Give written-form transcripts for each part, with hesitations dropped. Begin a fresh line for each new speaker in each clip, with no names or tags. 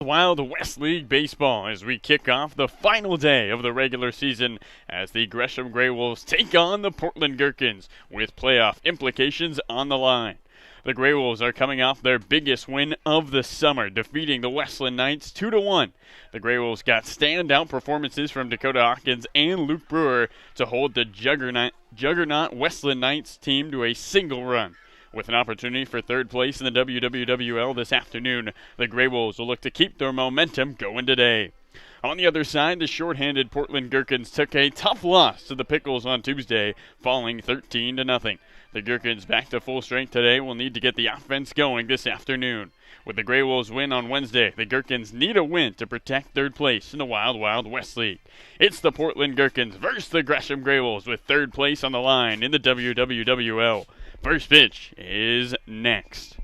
Wild West League Baseball as we kick off the final day of the regular season as the Gresham GreyWolves take on the Portland Gherkins with playoff implications on the line. The GreyWolves are coming off their biggest win of the summer, defeating the Westland Knights 2-1. The GreyWolves got standout performances from Dakota Hawkins and Luke Brewer to hold the juggernaut Westland Knights team to a single run. With an opportunity for third place in the WWWL this afternoon, the GreyWolves will look to keep their momentum going today. On the other side, the shorthanded Portland Gherkins took a tough loss to the Pickles on Tuesday, falling 13-0. The Gherkins, back to full strength today, will need to get the offense going this afternoon. With the GreyWolves win on Wednesday, the Gherkins need a win to protect third place in the Wild West League. It's the Portland Gherkins versus the Gresham GreyWolves with third place on the line in the WWWL. First pitch is next.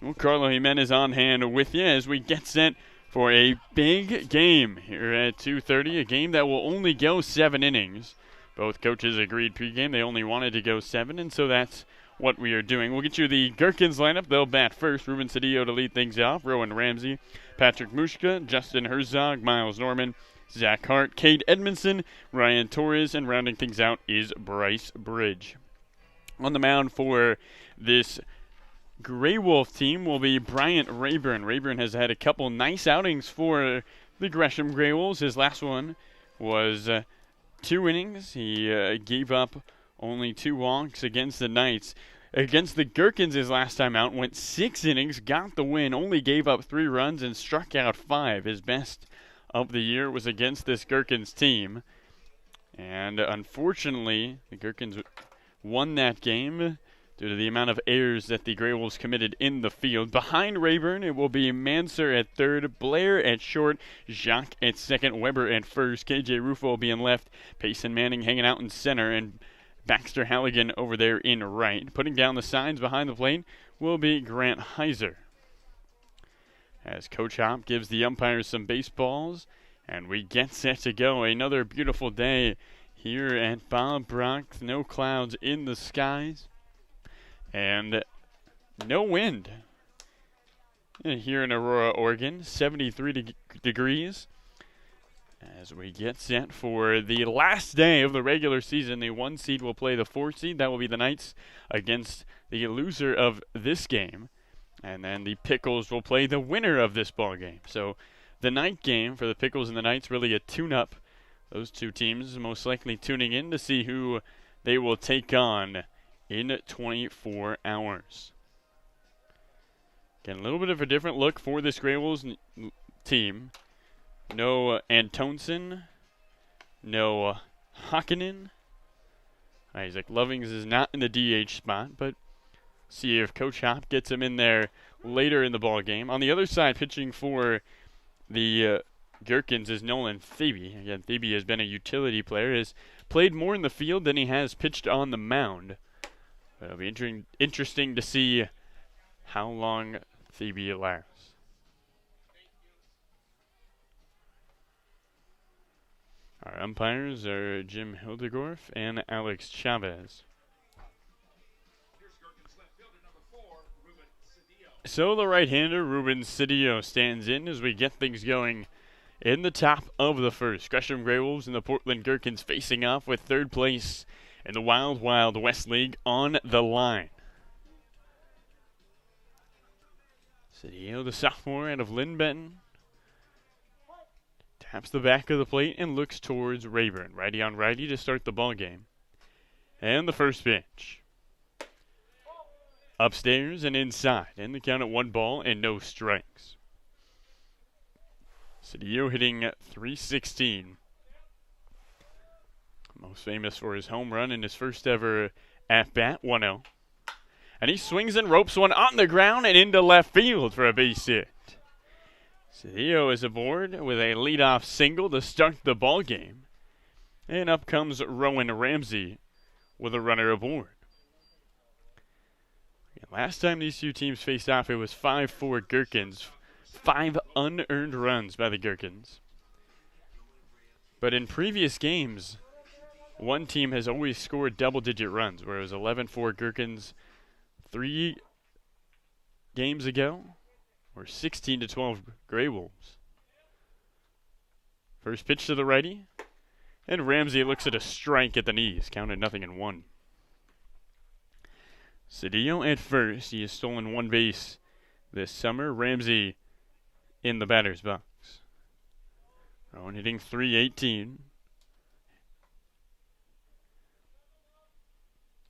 Well, Carlo Jimenez on hand with you as we get set for a big game here at 2:30, a game that will only go 7 innings. Both coaches agreed pregame they only wanted to go 7, and so that's what we are doing. We'll get you the Gherkins lineup. They'll bat first. Ruben Cedillo to lead things off. Rowan Ramsey, Patrick Mushka, Justin Herzog, Miles Norman, Zach Hart, Cade Edmondson, Ryan Torres, and rounding things out is Bryce Bridge. On the mound for this GreyWolf team will be Bryant Rayburn. Rayburn has had a couple nice outings for the Gresham GreyWolves. His last one was 2 innings. He gave up only 2 walks against the Knights. Against the Gherkins his last time out went 6 innings, got the win, only gave up 3 runs and struck out 5. His best of the year was against this Gherkins team. And unfortunately, the Gherkins won that game due to the amount of errors that the GreyWolves committed in the field. Behind Rayburn, it will be Manser at third, Blair at short, Jacques at second, Weber at first, KJ Rufo will be in left, Payson Manning hanging out in center, and Baxter Halligan over there in right. Putting down the signs behind the plate will be Grant Heiser. As Coach Hop gives the umpires some baseballs, and we get set to go. Another beautiful day here at Bob Brock. No clouds in the skies and no wind here in Aurora, Oregon. 73 degrees as we get set for the last day of the regular season. The 1 seed will play the 4 seed. That will be the Knights against the loser of this game. And then the Pickles will play the winner of this ball game. So the night game for the Pickles and the Knights really a tune-up. Those two teams most likely tuning in to see who they will take on in 24 hours. Again, a little bit of a different look for this GreyWolves team. No Antonsen, no Hakkinen. Isaac Lovings is not in the DH spot, but see if Coach Hop gets him in there later in the ball game. On the other side, pitching for the Gherkins is Nolan Thebe. Again, Thebe has been a utility player, has played more in the field than he has pitched on the mound. But it'll be interesting to see how long Thebe lasts. Our umpires are Jim Hildegorf and Alex Chavez. So the right-hander, Ruben Cedillo, stands in as we get things going in the top of the first. Gresham GreyWolves and the Portland Gherkins facing off with third place in the Wild West League on the line. Cedillo, the sophomore out of Lynn Benton, taps the back of the plate and looks towards Rayburn. Righty on righty to start the ball game. And the first pitch. Upstairs and inside. And the count at 1 ball and no strikes. Cedillo hitting .316. Most famous for his home run in his first ever at-bat, 1-0. And he swings and ropes one on the ground and into left field for a base hit. Cedillo is aboard with a leadoff single to start the ball game. And up comes Rowan Ramsey with a runner aboard. Last time these two teams faced off, it was 5-4 Gherkins. 5 unearned runs by the Gherkins. But in previous games, one team has always scored double-digit runs, where it was 11-4 Gherkins 3 games ago, We're 16-12 GreyWolves. First pitch to the righty. And Ramsey looks at a strike at the knees. Counted 0-1. Cedillo at first. He has stolen one base this summer. Ramsey in the batter's box. Rowan hitting .318.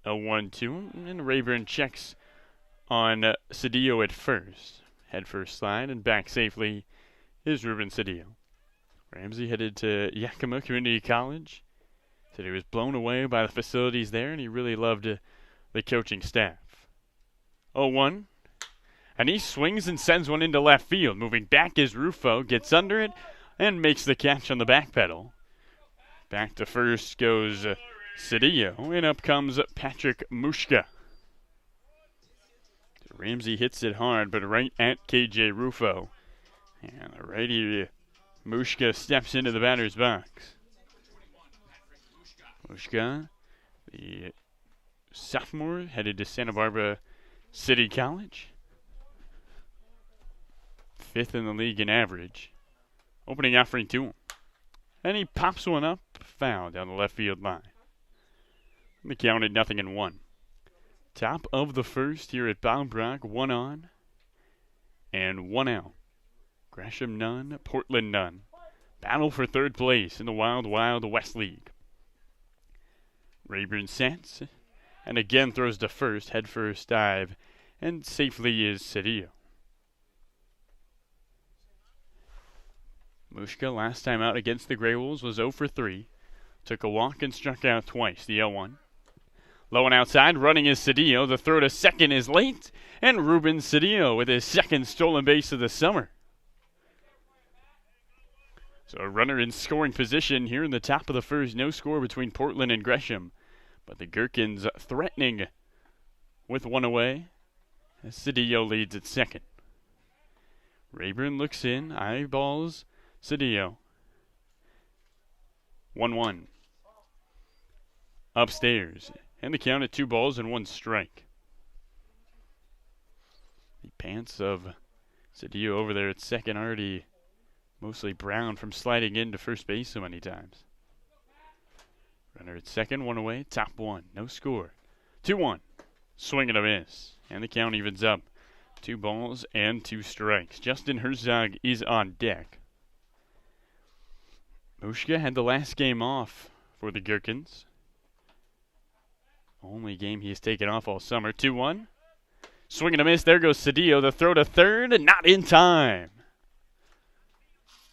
A 1-2. And Rayburn checks on Cedillo at first. Head first slide and back safely is Ruben Cedillo. Ramsey headed to Yakima Community College. Said he was blown away by the facilities there and he really loved the coaching staff. 0-1. And he swings and sends one into left field. Moving back is Rufo. Gets under it and makes the catch on the back pedal. Back to first goes Cedillo. And up comes Patrick Mushka. Ramsey hits it hard, but right at KJ Rufo. And the righty Mushka steps into the batter's box. Mushka, the sophomore, headed to Santa Barbara City College. 5th in the league in average. Opening offering to him. And he pops one up, foul down the left field line. And the count at 0-1. Top of the first here at Bob Brock, 1 on and 1 out. Gresham none, Portland none. Battle for third place in the Wild Wild West League. Rayburn sets and again throws to first, head first dive, and safely is Cedillo. Mushka last time out against the GreyWolves was 0 for 3. Took a walk and struck out twice, the 0-1. Low and outside, running is Cedillo. The throw to second is late, and Ruben Cedillo with his second stolen base of the summer. So a runner in scoring position here in the top of the first. No score between Portland and Gresham, but the Gherkins threatening with one away as Cedillo leads at second. Rayburn looks in, eyeballs Cedillo. 1-1. Upstairs. And the count at 2 balls and 1 strike. The pants of Cedillo over there at second already mostly brown from sliding into first base so many times. Runner at second, 1 away, top 1, no score. 2-1. Swing and a miss. And the count evens up. 2 balls and 2 strikes. Justin Herzog is on deck. Mushka had the last game off for the Gherkins. Only game he has taken off all summer. 2-1. Swing and a miss. There goes Cedillo. The throw to third. Not in time.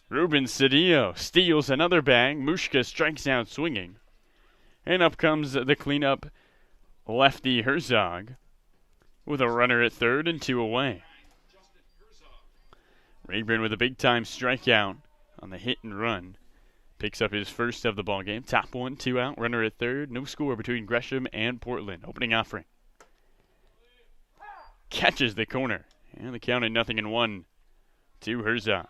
Ruben Cedillo steals another bag. Mushka strikes out swinging. And up comes the cleanup lefty Herzog with a runner at third and 2 away. Rayburn with a big-time strikeout on the hit and run. Picks up his first of the ball game. Top 1, 2 out. Runner at third. No score between Gresham and Portland. Opening offering. Catches the corner. And the count at 0-1 to Herzog.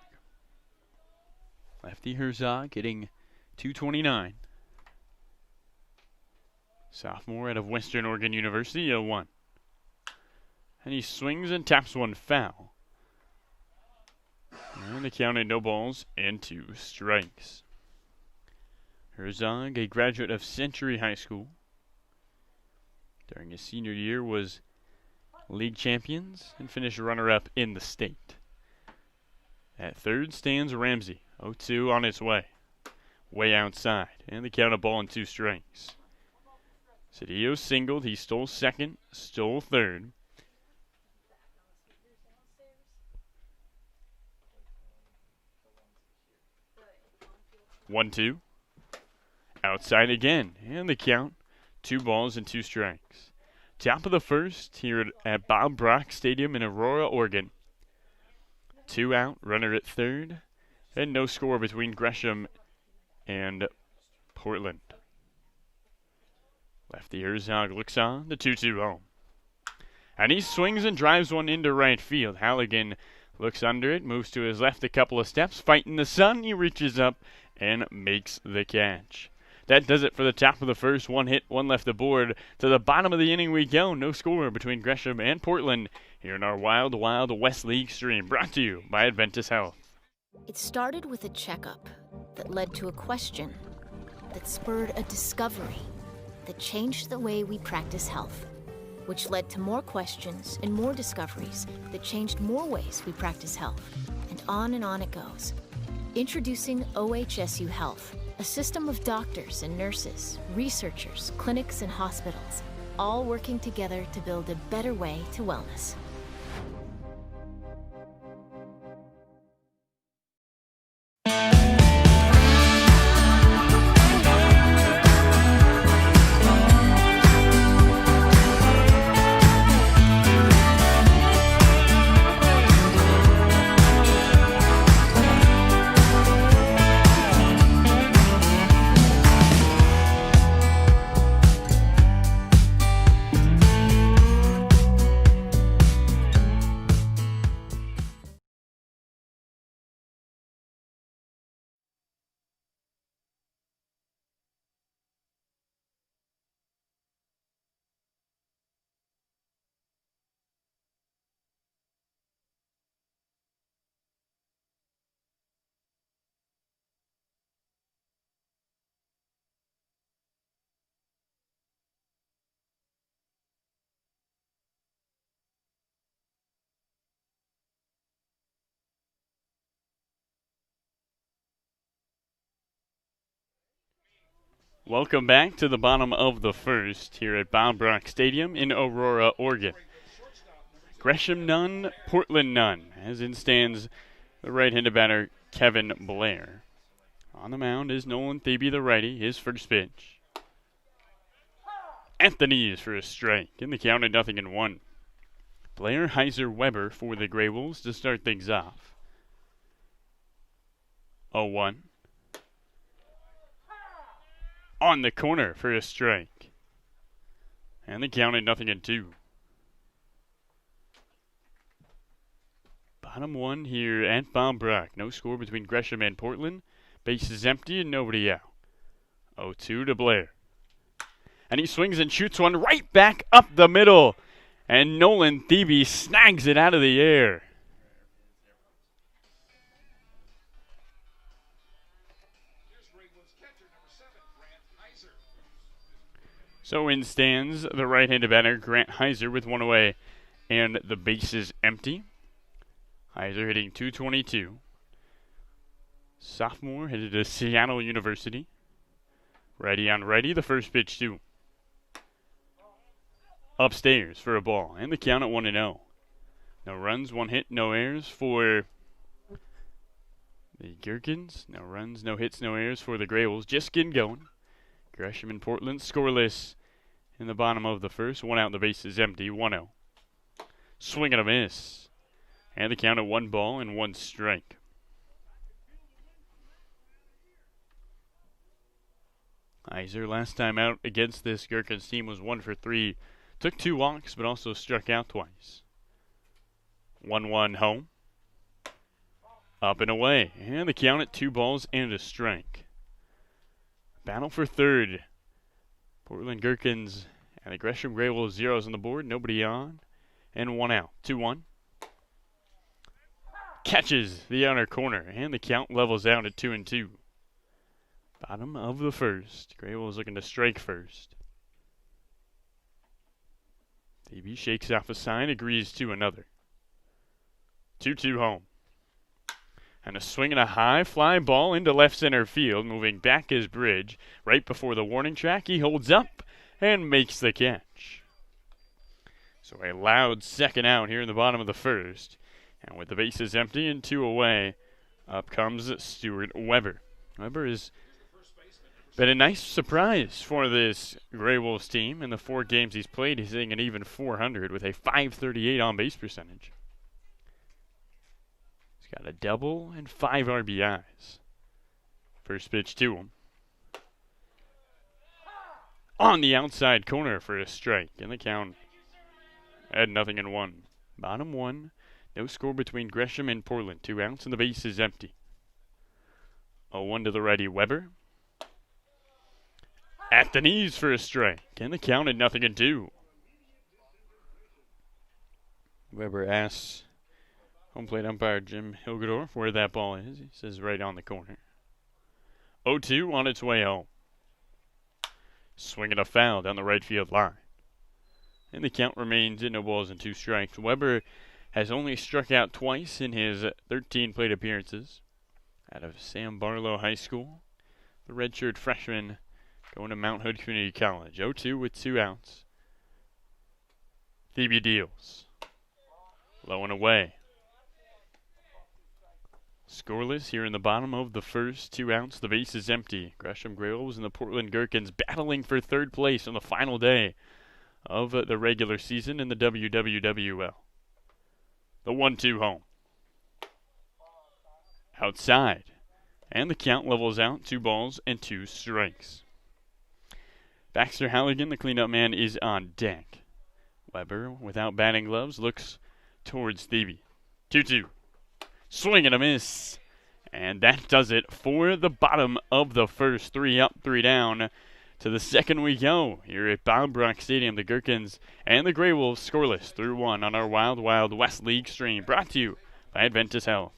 Lefty Herzog hitting .229. Sophomore out of Western Oregon University, 0-1. And he swings and taps one foul. And the count at no balls and 2 strikes. Herzog, a graduate of Century High School. During his senior year was league champions and finished runner-up in the state. At third stands Ramsey, 0-2 on its way. Way outside, and the count of ball and 2 strikes. Cedillo singled, he stole second, stole third. One, 2. Outside again, and the count, 2 balls and 2 strikes. Top of the first here at Bob Brock Stadium in Aurora, Oregon. 2 out, runner at third, and no score between Gresham and Portland. Lefty Herzog looks on, the 2-2 home. And he swings and drives one into right field. Halligan looks under it, moves to his left a couple of steps, fighting the sun, he reaches up and makes the catch. That does it for the top of the first. 1 hit, 1 left aboard. To the bottom of the inning we go. No score between Gresham and Portland here in our Wild Wild West League stream, brought to you by Adventus Health.
It started with a checkup that led to a question that spurred a discovery that changed the way we practice health, which led to more questions and more discoveries that changed more ways we practice health. And on it goes. Introducing OHSU Health, a system of doctors and nurses, researchers, clinics, and hospitals, all working together to build a better way to wellness.
Welcome back to the bottom of the first here at Bob Brock Stadium in Aurora, Oregon. Gresham none, Portland none, as in stands the right-handed batter Kevin Blair. On the mound is Nolan Thebe, the righty, his first pitch. At the knees for a strike, and the count at 0-1. Blair, Heiser, Weber for the GreyWolves to start things off. 0-1. On the corner for a strike. And the count at 0-2. Bottom one here at Bob Brock. No score between Gresham and Portland. Base is empty and nobody out. 0-2 to Blair. And he swings and shoots one right back up the middle. And Nolan Thebe snags it out of the air. So in stands the right-handed batter, Grant Heiser, with one away, and the base is empty. Heiser hitting .222. Sophomore headed to Seattle University. Righty on righty, the first pitch too. Upstairs for a ball, and the count at 1-0. No runs, one hit, no errors for the Gherkins. No runs, no hits, no errors for the GreyWolves. Just getting going. Gresham and Portland scoreless in the bottom of the first. One out, the base is empty. 1-0. Swing and a miss. And the count at 1 ball and 1 strike. Heiser, last time out against this Gherkins team, was 1 for 3. Took 2 walks, but also struck out twice. 1-1 home. Up and away. And the count at 2 balls and a strike. Battle for third. Portland Gherkins and the Gresham GreyWolves zeros on the board. Nobody on. And 1 out. 2-1. Catches the outer corner. And the count levels out at 2-2. Bottom of the first. GreyWolves looking to strike first. Thebe shakes off a sign. Agrees to another. 2-2 home. And a swing and a high fly ball into left center field. Moving back is Bridge. Right before the warning track, he holds up and makes the catch. So a loud second out here in the bottom of the first. And with the bases empty and 2 away, up comes Stuart Weber. Weber has been a nice surprise for this GreyWolves team. In the 4 games he's played, he's hitting an even .400 with a .538 on-base percentage. Got a double and 5 RBIs. First pitch to him. On the outside corner for a strike. And the count at 0-1. Bottom 1. No score between Gresham and Portland. 2 outs and the base is empty. 0-1 to the righty Weber. At the knees for a strike. And the count at 0-2. Weber asks home plate umpire Jim Hilgedorf where that ball is. He says right on the corner. 0-2 on its way home. Swinging a foul down the right field line. And the count remains at 0-2. Weber has only struck out twice in his 13 plate appearances. Out of Sam Barlow High School, the redshirt freshman going to Mount Hood Community College. 0-2 with 2 outs. Thebe deals. Low and away. Scoreless here in the bottom of the first. 2 outs. The base is empty. Gresham GreyWolves and the Portland Gherkins battling for third place on the final day of the regular season in the WWWL. The 1-2 home. Outside. And the count levels out. 2 balls and 2 strikes. Baxter Halligan, the cleanup man, is on deck. Weber, without batting gloves, looks towards Thebe. 2-2. Swing and a miss. And that does it for the bottom of the first. 3 up, 3 down. To the second we go here at Bob Brock Stadium. The Gherkins and the GreyWolves scoreless through 1 on our Wild Wild West League stream. Brought to you by Adventus Health.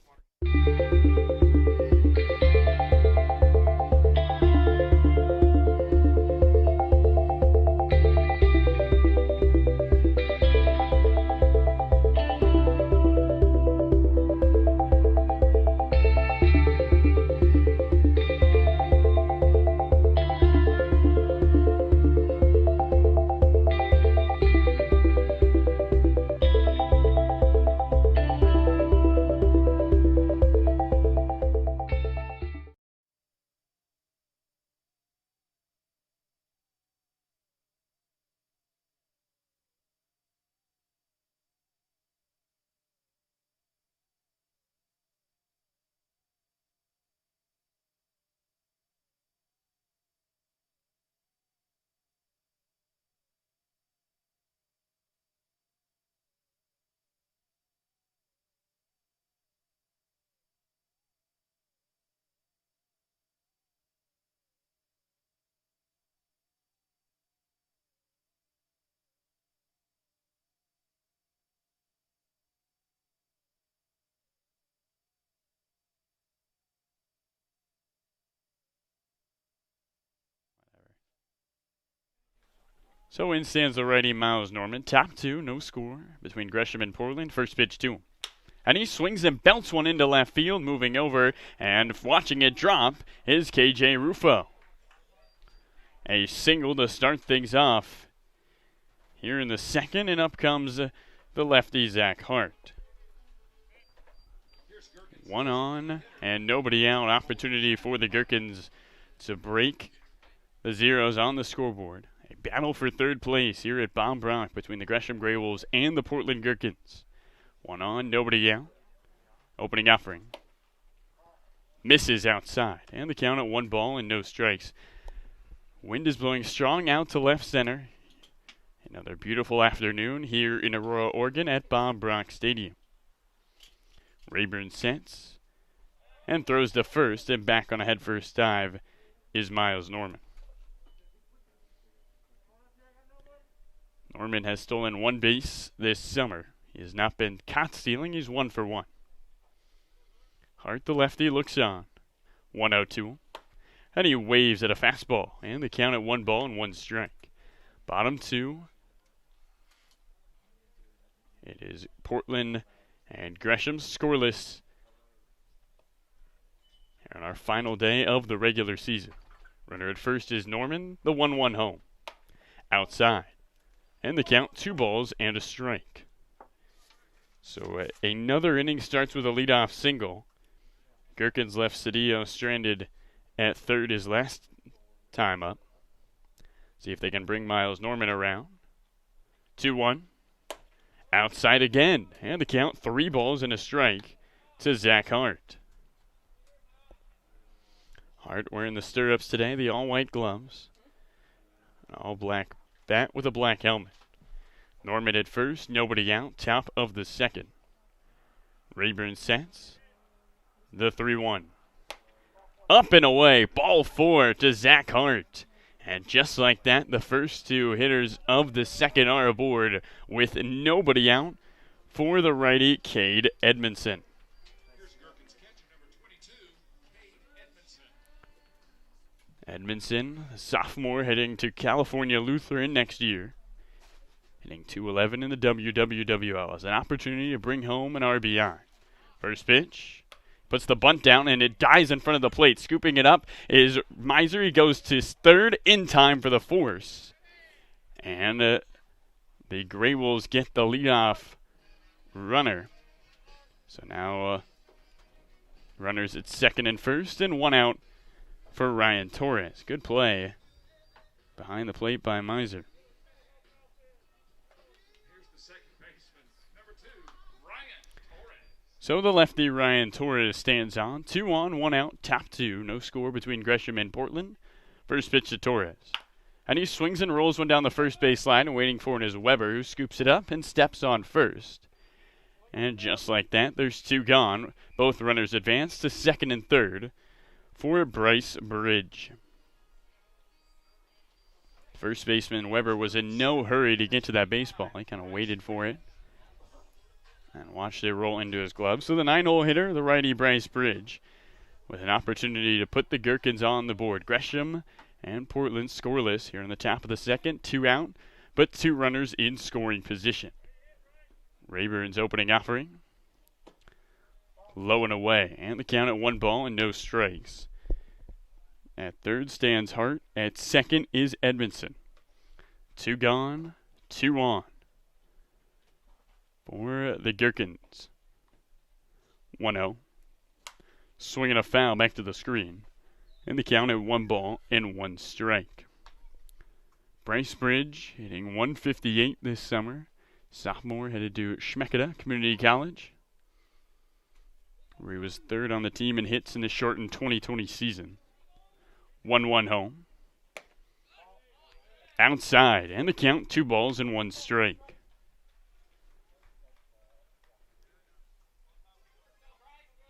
So in stands the righty Miles Norman. Top 2, no score between Gresham and Portland. First pitch to him. And he swings and belts one into left field, moving over, and watching it drop is KJ Rufo. A single to start things off here in the second, and up comes the lefty Zach Hart. 1 on and nobody out. Opportunity for the Gherkins to break the zeros on the scoreboard. A battle for third place here at Bob Brock between the Gresham GreyWolves and the Portland Gherkins. 1 on, nobody out. Opening offering. Misses outside. And the count at 1 ball and no strikes. Wind is blowing strong out to left center. Another beautiful afternoon here in Aurora, Oregon at Bob Brock Stadium. Rayburn sets and throws to first, and back on a headfirst dive is Miles Norman. Norman has stolen 1 base this summer. He has not been caught stealing. He's 1 for 1. Hart, the lefty, looks on. 1-0-2. And he waves at a fastball. And the count at 1 ball and 1 strike. Bottom 2. It is Portland and Gresham scoreless here on our final day of the regular season. Runner at first is Norman, the 1-1 home. Outside. And the count 2 balls and a strike. So another inning starts with a leadoff single. Gherkins left Cedillo stranded at third his last time up. See if they can bring Miles Norman around. 2-1. Outside again. And the count 3 balls and a strike to Zach Hart. Hart wearing the stirrups today, the all-white gloves. All-black bat with a black helmet. Norman at first, nobody out, top of the second. Rayburn sets. The 3-1. Up and away, ball 4 to Zach Hart. And just like that, the first 2 hitters of the second are aboard with nobody out for the righty Cade Edmondson. Edmondson, a sophomore, heading to California Lutheran next year. Hitting .211 in the WWWL as an opportunity to bring home an RBI. First pitch, puts the bunt down and it dies in front of the plate. Scooping it up is Miser. He goes to third in time for the force. And the GreyWolves get the leadoff runner. So now runners at second and first and one out for Ryan Torres. Good play behind the plate by Miser. So the lefty Ryan Torres stands on. 2 on, 1 out, top 2. No score between Gresham and Portland. First pitch to Torres. And he swings and rolls one down the first base line, and waiting for it is Weber, who scoops it up and steps on first. And just like that, there's 2 gone. Both runners advance to second and third for Bryce Bridge. First baseman Weber was in no hurry to get to that baseball. He kind of waited for it and watched it roll into his glove. So the 9-hole hitter, the righty Bryce Bridge, with an opportunity to put the Gherkins on the board. Gresham and Portland scoreless here in the top of the second. 2 out, but 2 runners in scoring position. Rayburn's opening offering. Low and away, and the count at 1 ball and no strikes. At third stands Hart. At second is Edmondson. 2 gone, 2 on for the Gherkins. 1-0. Swinging a foul back to the screen. And the count at 1 ball and 1 strike. Bryce Bridge hitting .158 this summer. Sophomore, headed to Schmekeda Community College, where he was third on the team in hits in the shortened 2020 season. 1-1 home. Outside, and the count 2 balls and 1 strike.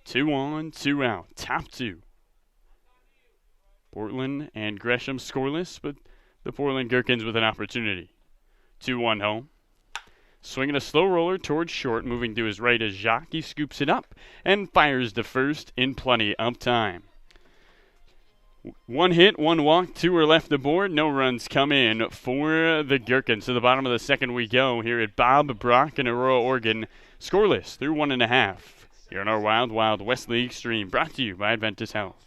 Two on, 2 out, top 2. Portland and Gresham scoreless, but the Portland Gherkins with an opportunity. 2-1 home. Swinging a slow roller towards short, moving to his right as Jacques. He scoops it up and fires to first in plenty of time. 1 hit, 1 walk, 2 are left aboard. No runs come in for the Gherkins. To the bottom of the second we go here at Bob Brock in Aurora, Oregon. Scoreless through 1.5. Here on our Wild Wild West League stream, brought to you by Adventist Health.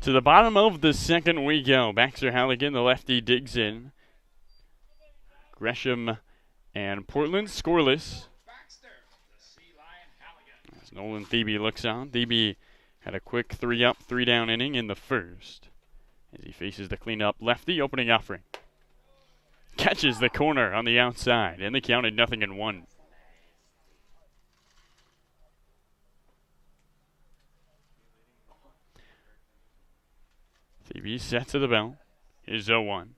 To the bottom of the second we go. Baxter Halligan, the lefty, digs in. Gresham and Portland scoreless. As Nolan Thebe looks on. Thebe had a quick 3-up, 3-down inning in the first. As he faces the cleanup lefty, opening offering. Catches the corner on the outside, and the count at 0-1. Thebe set to the bell. Here's 0-1.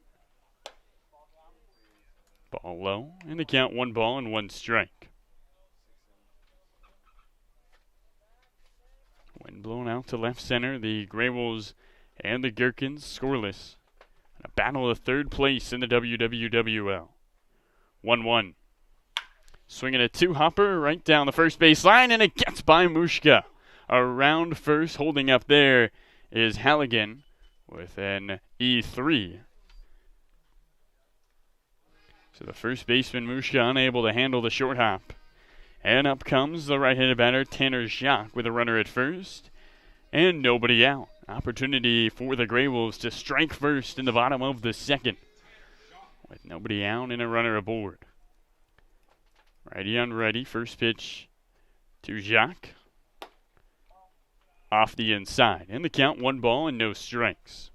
Ball low, and the count 1 ball and 1 strike. Wind blown out to left center. The GreyWolves and the Gherkins scoreless. A battle of third place in the WWWL. 1-1. Swinging a two-hopper right down the first base line, and it gets by Mushka. Around first, holding up there is Halligan with an E3. So the first baseman, Mushka, unable to handle the short hop. And up comes the right-handed batter, Tanner Jacques, with a runner at first. And nobody out. Opportunity for the GreyWolves to strike first in the bottom of the second. With nobody out and a runner aboard. Righty on righty. First pitch to Jacques. Off the inside. And the count, 1 ball and no strikes.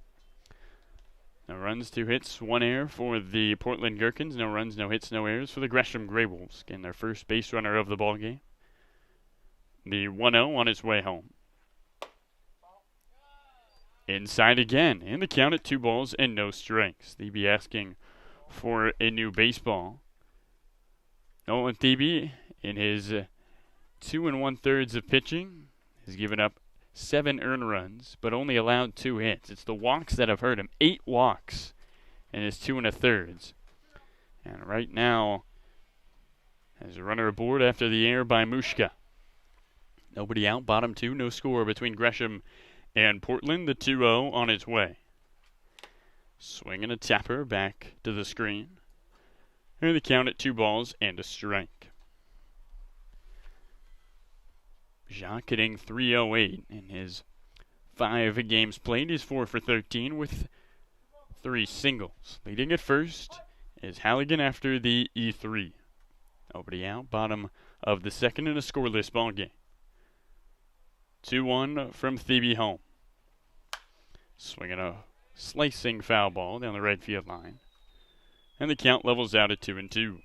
No runs, 2 hits, 1 error for the Portland Gherkins. No runs, no hits, no errors for the Gresham GreyWolves. Getting their first base runner of the ballgame. The 1-0 on his way home. Inside again, and the count at 2 balls and no strikes. Thebe asking for a new baseball. Nolan Thebe, in his 2 1/3 of pitching, has given up 7 earned runs, but only allowed 2 hits. It's the walks that have hurt him. 8 walks in his 2 1/3. And right now, has a runner aboard after the error by Mushka. Nobody out, bottom 2, no score between Gresham and Portland. The 2-0 on its way. Swinging a tapper back to the screen. And the count at 2 balls and a strike. Jacques hitting .308 in his 5 games played. He's 4 for 13 with 3 singles. Leading at first is Halligan after the E3. Nobody out, bottom of the second in a scoreless ball game. 2-1 from Thebe home. Swinging a slicing foul ball down the right field line. And the count levels out at 2-2.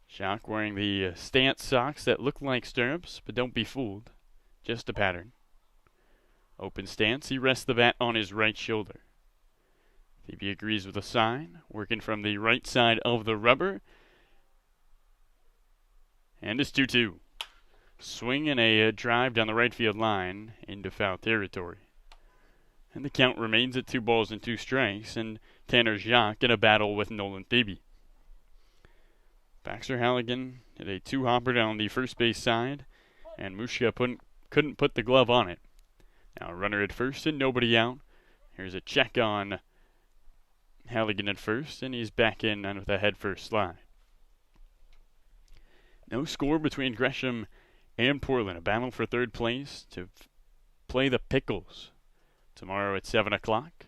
Jacques wearing the stance socks that look like stirrups, but don't be fooled. Just a pattern. Open stance, he rests the bat on his right shoulder. Thebe agrees with the sign, working from the right side of the rubber. And it's 2-2. Swing and a drive down the right field line into foul territory. And the count remains at 2 balls and 2 strikes, and Tanner Jacques in a battle with Nolan Thebe. Baxter Halligan hit a 2-hopper down the first base side, and Mushka couldn't put the glove on it. Now runner at first and nobody out. Here's a check on Halligan at first, and he's back in with a head-first slide. No score between Gresham and Portland. A battle for third place to play the Pickles tomorrow at 7 o'clock.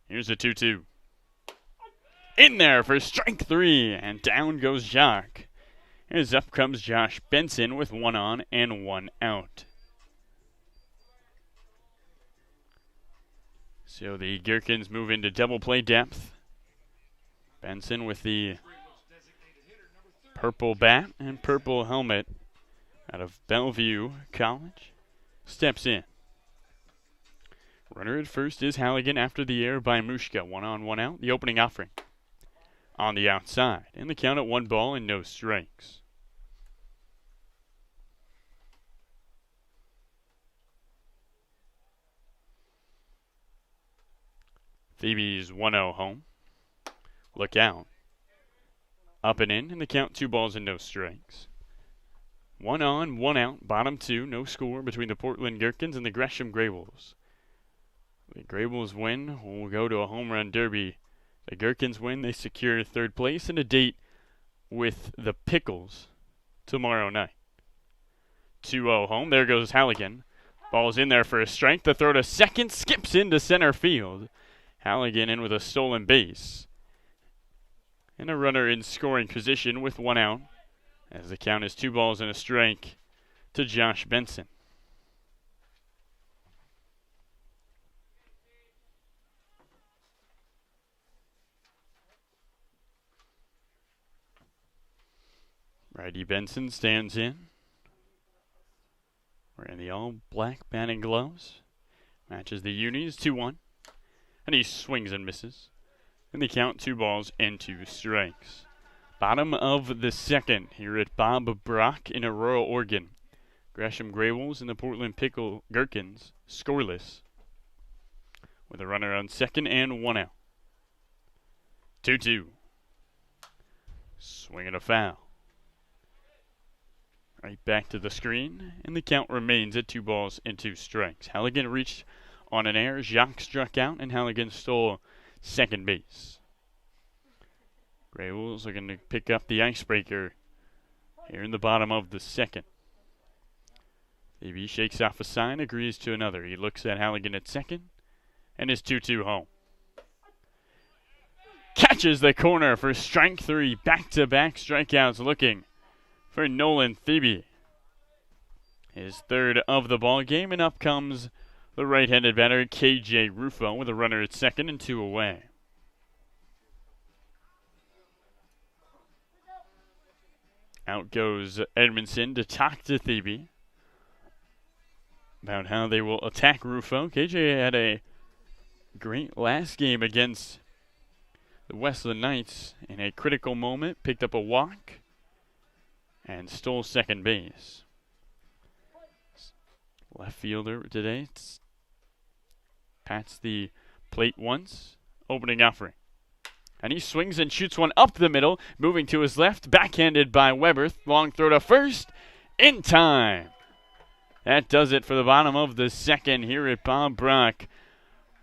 Here's a 2-2. In there for strike 3, and down goes Jacques. As up comes Josh Benson with 1 on and 1 out. So the Gherkins move into double play depth. Benson with the purple bat and purple helmet out of Bellevue College steps in. Runner at first is Halligan after the error by Mushka. 1 on, 1 out. The opening offering on the outside. And the count at 1 ball and no strikes. Thebe's 1-0 home. Look out. Up and in, and the count 2 balls and no strikes. 1 on, 1 out, bottom 2, no score between the Portland Gherkins and the Gresham GreyWolves. The GreyWolves win will go to a home run derby. The Gherkins win, they secure 3rd place and a date with the Pickles tomorrow night. 2-0 home, there goes Halligan. Ball's in there for a strike. The throw to second, skips into center field. Halligan in with a stolen base. And a runner in scoring position with 1 out, as the count is 2 balls and a strike to Josh Benson. Righty Benson stands in. Wearing the all-black batting gloves. Matches the unis, 2-1. And he swings and misses. And they count 2 balls and 2 strikes. Bottom of the second here at Bob Brock in Aurora, Oregon. Gresham GreyWolves and the Portland Pickle Gherkins scoreless. with a runner on second and 1 out. 2-2. Swing and a foul. Right back to the screen, and the count remains at 2 balls and 2 strikes. Halligan reached on an error. Jacques struck out, and Halligan stole second base. GreyWolves are going to pick up the icebreaker here in the bottom of the second. AB shakes off a sign, agrees to another. He looks at Halligan at second, and is 2-2 home. Catches the corner for strike 3. Back-to-back strikeouts looking for Nolan Thebe. His third of the ball game, and up comes the right-handed batter KJ Rufo with a runner at second and 2 away. Out goes Edmondson to talk to Thebe about how they will attack Rufo. KJ had a great last game against the Westland Knights in a critical moment, picked up a walk and stole second base. Left fielder today pats the plate once, opening offering. And he swings and shoots one up the middle, moving to his left, backhanded by Weber. Long throw to first, in time. That does it for the bottom of the second here at Bob Brock.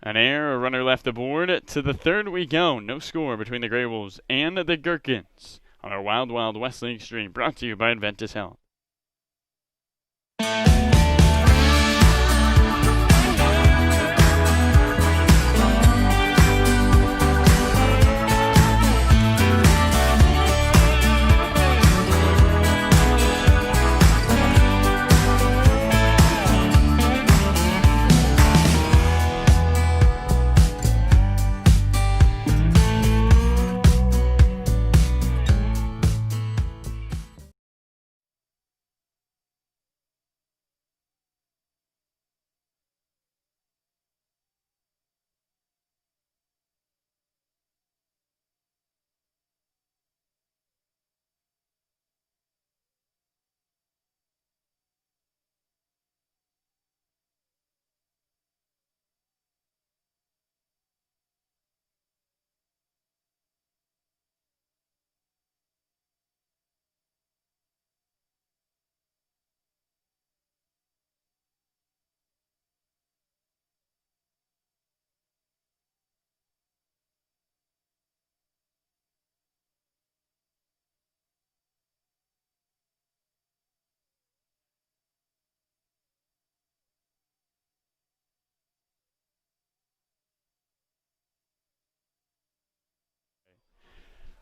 An error, a runner left aboard. To the third we go. No score between the GreyWolves and the Gherkins on our Wild Wild West League stream, brought to you by Adventus Health.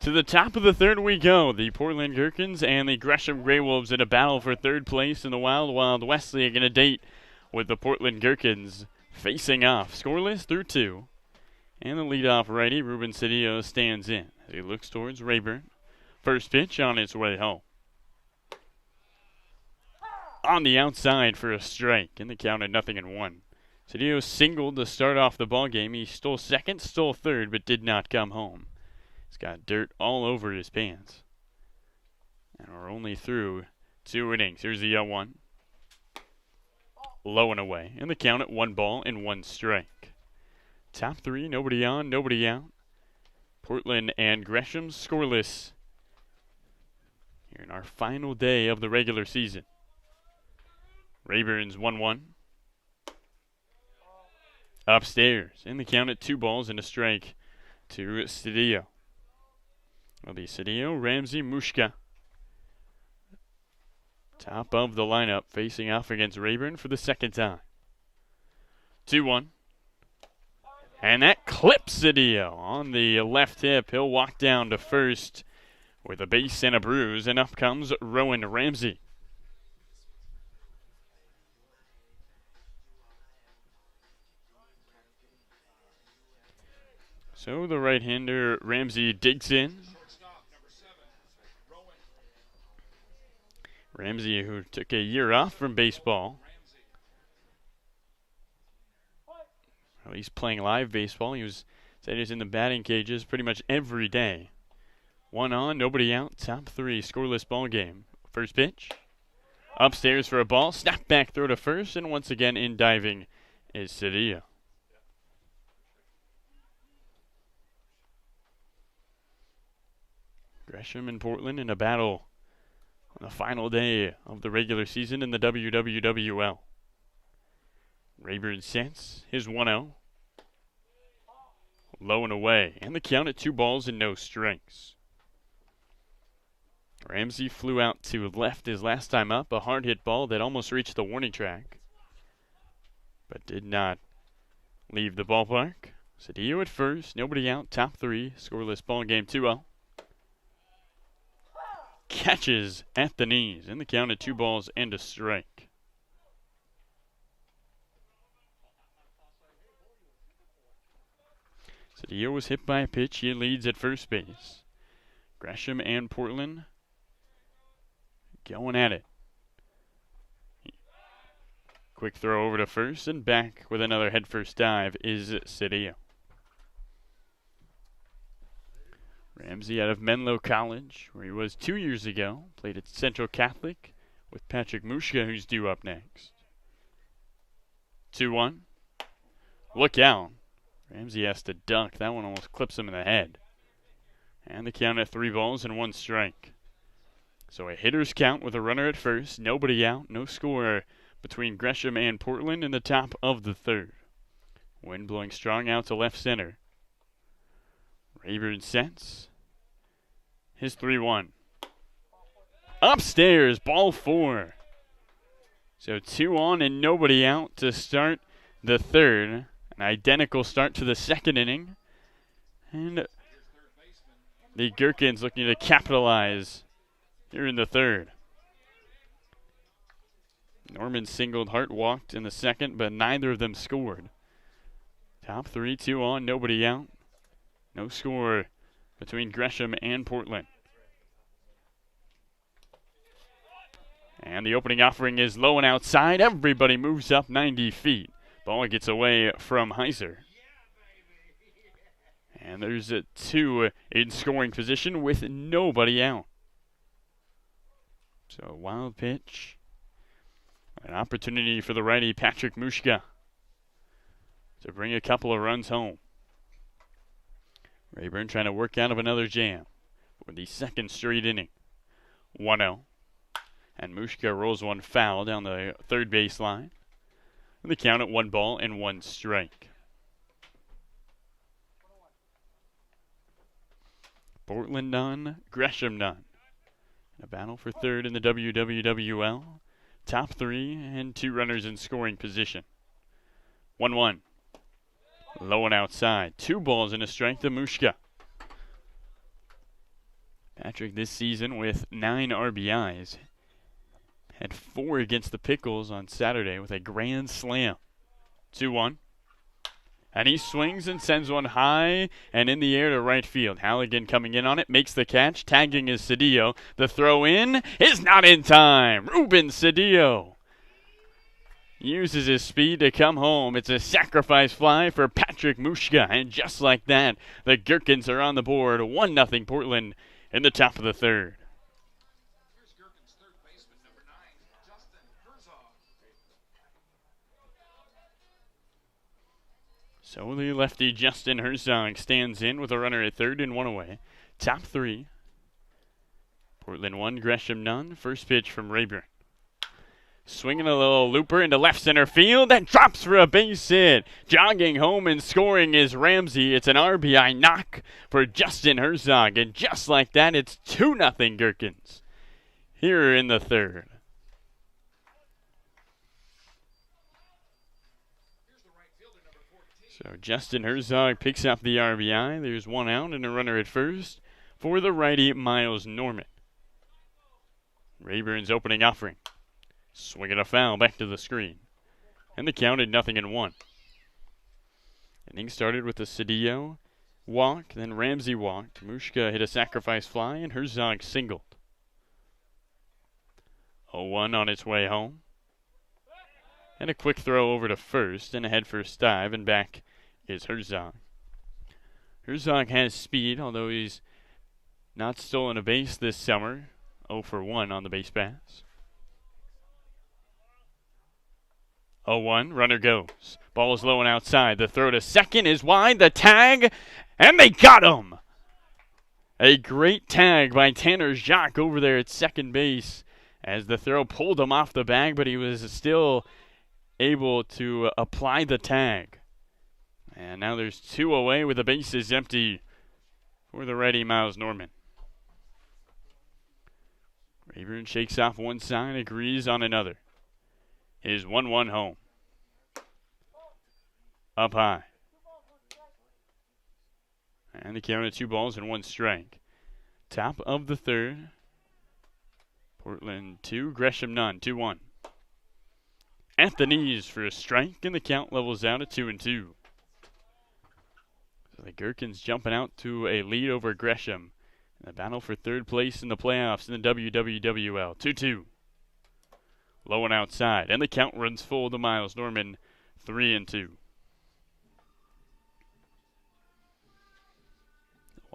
To the top of the third we go. The Portland Gherkins and the Gresham GreyWolves in a battle for third place in the Wild Wild West League, in a date with the Portland Gherkins facing off. Scoreless through 2. And the leadoff righty, Ruben Cedillo, stands in as he looks towards Rayburn. First pitch on its way home. On the outside for a strike, and the count at 0-1. Cedillo singled to start off the ball game. He stole second, stole third, but did not come home. He's got dirt all over his pants. And we're only through 2 innings. Here's the 0-1. Low and away. And the count at 1 ball and 1 strike. Top 3, nobody on, nobody out. Portland and Gresham scoreless here in our final day of the regular season. Rayburn's 1-1. Upstairs. And the count at 2 balls and a strike to Cedillo. Will be Cedillo, Ramsey, Mushka. Top of the lineup, facing off against Rayburn for the second time. 2-1. And that clips Cedillo on the left hip. He'll walk down to first with a base and a bruise, and up comes Rowan Ramsey. So the right-hander Ramsey digs in. Ramsey, who took a year off from baseball. Well, he's playing live baseball. He was in the batting cages pretty much every day. 1 on, nobody out, top 3, scoreless ball game. First pitch. Upstairs for a ball. Snap back throw to first, and once again in diving is Cedillo. Gresham and Portland in a battle on the final day of the regular season in the WWWL. Rayburn sets his 1-0. Low and away, and the count at 2 balls and no strikes. Ramsey flew out to left his last time up, a hard hit ball that almost reached the warning track, but did not leave the ballpark. Cedillo at first, nobody out, top 3, scoreless ball game 2-0. Catches at the knees, and the count at 2 balls and a strike. Cedillo was hit by a pitch. He leads at first base. Gresham and Portland going at it. Quick throw over to first, and back with another headfirst dive is Cedillo. Ramsey out of Menlo College, where he was 2 years ago. Played at Central Catholic with Patrick Mushka, who's due up next. 2-1. Look out. Ramsey has to duck. That one almost clips him in the head. And the count at 3 balls and 1 strike. So a hitter's count with a runner at first. Nobody out. No score between Gresham and Portland in the top of the 3rd. Wind blowing strong out to left center. Rayburn sets his 3-1. Upstairs, ball 4. So 2 on and nobody out to start the 3rd. An identical start to the 2nd inning. And the Gherkins looking to capitalize here in the 3rd. Norman singled, Hart walked in the 2nd, but neither of them scored. Top 3, 2 on, nobody out. No score between Gresham and Portland. And the opening offering is low and outside. Everybody moves up 90 feet. Ball gets away from Heiser. And there's a 2 in scoring position with nobody out. So a wild pitch. An opportunity for the righty Patrick Mushka to bring a couple of runs home. Rayburn trying to work out of another jam for the 2nd straight inning. 1-0. And Mushka rolls one foul down the 3rd baseline. And the count at 1 ball and 1 strike. Portland none, Gresham none. In a battle for 3rd in the WWWL. Top 3 and 2 runners in scoring position. 1-1. Low and outside. 2 balls and a strike to Mushka. Patrick this season with 9 RBIs. Had 4 against the Pickles on Saturday with a grand slam. 2-1. And he swings and sends one high and in the air to right field. Halligan coming in on it, makes the catch, tagging is Cedillo. The throw in is not in time. Ruben Cedillo uses his speed to come home. It's a sacrifice fly for Patrick Mushka. And just like that, the Gherkins are on the board. 1-0 Portland in the top of the 3rd. So the lefty Justin Herzog stands in with a runner at 3rd and 1 away. Top 3. Portland 1, Gresham none. First pitch from Rayburn. Swinging a little looper into left center field. That drops for a base hit. Jogging home and scoring is Ramsey. It's an RBI knock for Justin Herzog. And just like that, it's 2-0 Gherkins here in the 3rd. So Justin Herzog picks up the RBI. There's 1 out and a runner at first for the righty Miles Norman. Rayburn's opening offering. Swinging a foul back to the screen. And the count at 0-1. Inning started with a Cedillo walk, then Ramsey walked. Mushka hit a sacrifice fly and Herzog singled. 0-1 on its way home. And a quick throw over to first and a headfirst dive, and back is Herzog. Herzog has speed, although he's not stolen a base this summer. 0 for 1 on the base pass. 0-1, runner goes. Ball is low and outside. The throw to second is wide. The tag, and they got him. A great tag by Tanner Jacques over there at second base as the throw pulled him off the bag, but he was still able to apply the tag. And now there's 2 away with the bases empty for the righty Miles Norman. Rayburn shakes off one side, agrees on another. His 1-1 home. Up high. And the count of 2 balls and 1 strike. Top of the third. Portland 2, Gresham none, 2-1. At the knees for a strike, and the count levels out at 2-2. So the Gherkins jumping out to a lead over Gresham. In the battle for third place in the playoffs in the WWWL. 2-2. Low and outside, and the count runs full to Miles Norman, 3-2.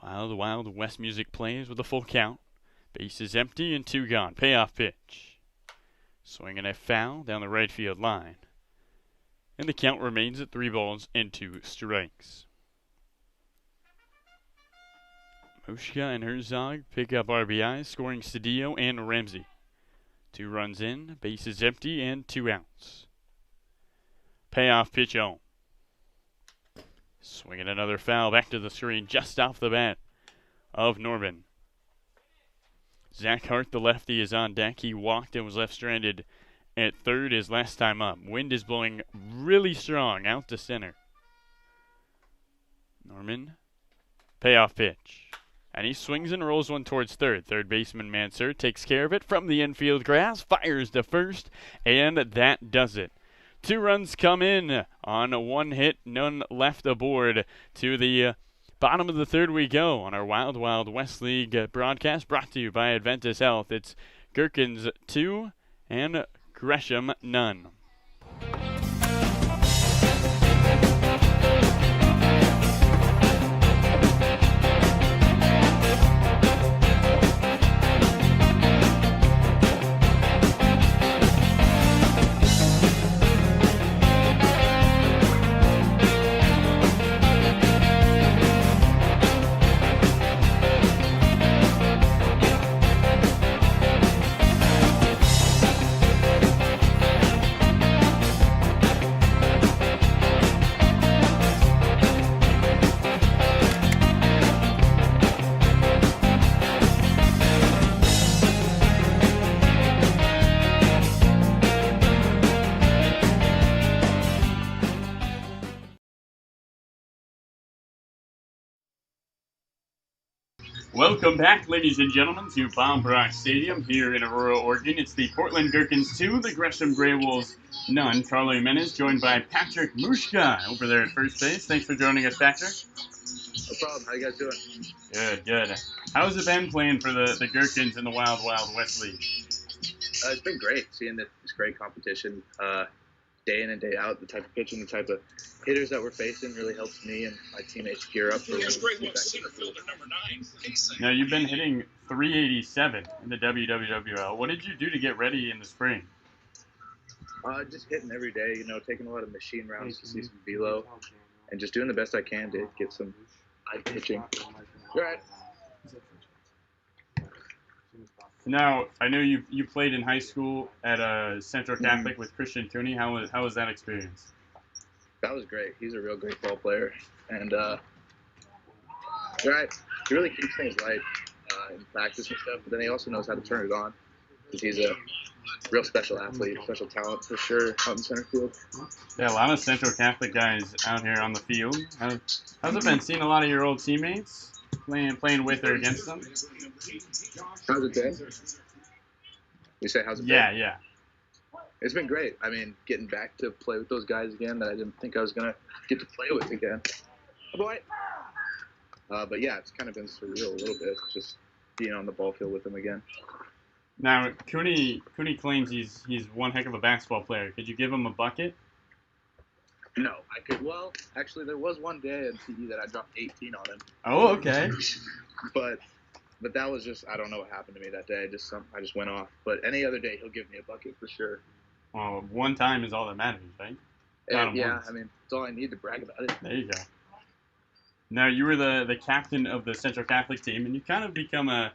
Wild Wild West music plays with a full count. Base is empty and 2 gone. Payoff pitch. Swinging a foul down the right field line. And the count remains at 3 balls and 2 strikes. Moshka and Herzog pick up RBIs, scoring Cedillo and Ramsey. 2 runs in, base is empty, and 2 outs. Payoff pitch on. Swinging another foul back to the screen just off the bat of Norman. Zach Hart, the lefty, is on deck. He walked and was left stranded at third his last time up. Wind is blowing really strong out to center. Norman, payoff pitch. And he swings and rolls one towards third. Third baseman Mansur takes care of it from the infield grass, fires to first, and that does it. 2 runs come in on 1 hit, none left aboard. To the bottom of the third we go on our Wild Wild West League broadcast, brought to you by Adventus Health. It's Gherkins 2 and Gresham none. Welcome back, ladies and gentlemen, to Bob Brock Stadium here in Aurora, Oregon. It's the Portland Gherkins 2, the Gresham GreyWolves none. Carlo Jimenez joined by Patrick Mushka over there at first base. Thanks for joining us, Patrick.
No problem. How you guys doing?
Good, good. How's it been playing for the Gherkins in the Wild Wild West League?
It's been great seeing this great competition day in and day out. The type of pitching, the type of hitters that we're facing really helps me and my teammates gear up for when we get back to the field.
Now, you've been hitting .387 in the WWWL. What did you do to get ready in the spring?
Just hitting every day, taking a lot of machine rounds to see some velo, and just doing the best I can to get some high pitching. All right.
Now, I know you played in high school at Central Catholic with Christian Cooney. How was that experience?
That was great. He's a real great ball player, and right, he really keeps things light in practice and stuff. But then he also knows how to turn it on, because he's a real special athlete, special talent for sure out in center field.
Yeah, a lot of Central Catholic guys out here on the field. How's it been seeing a lot of your old teammates playing with or against them?
How's it been? You say how's it been?
Yeah.
It's been great. I mean, getting back to play with those guys again that I didn't think I was going to get to play with again. Oh, boy. But yeah, it's kind of been surreal a little bit, just being on the ball field with them again.
Now, Cooney claims he's one heck of a basketball player. Could you give him a bucket?
No, I could. Well, actually, there was one day in TD that I dropped 18 on him.
Oh, okay.
But that was just, I don't know what happened to me that day. I just went off. But any other day, he'll give me a bucket for sure.
Well, one time is all that matters, right?
Yeah, I mean, it's all I need to brag about it.
There you go. Now, you were the captain of the Central Catholic team, and you kind of become a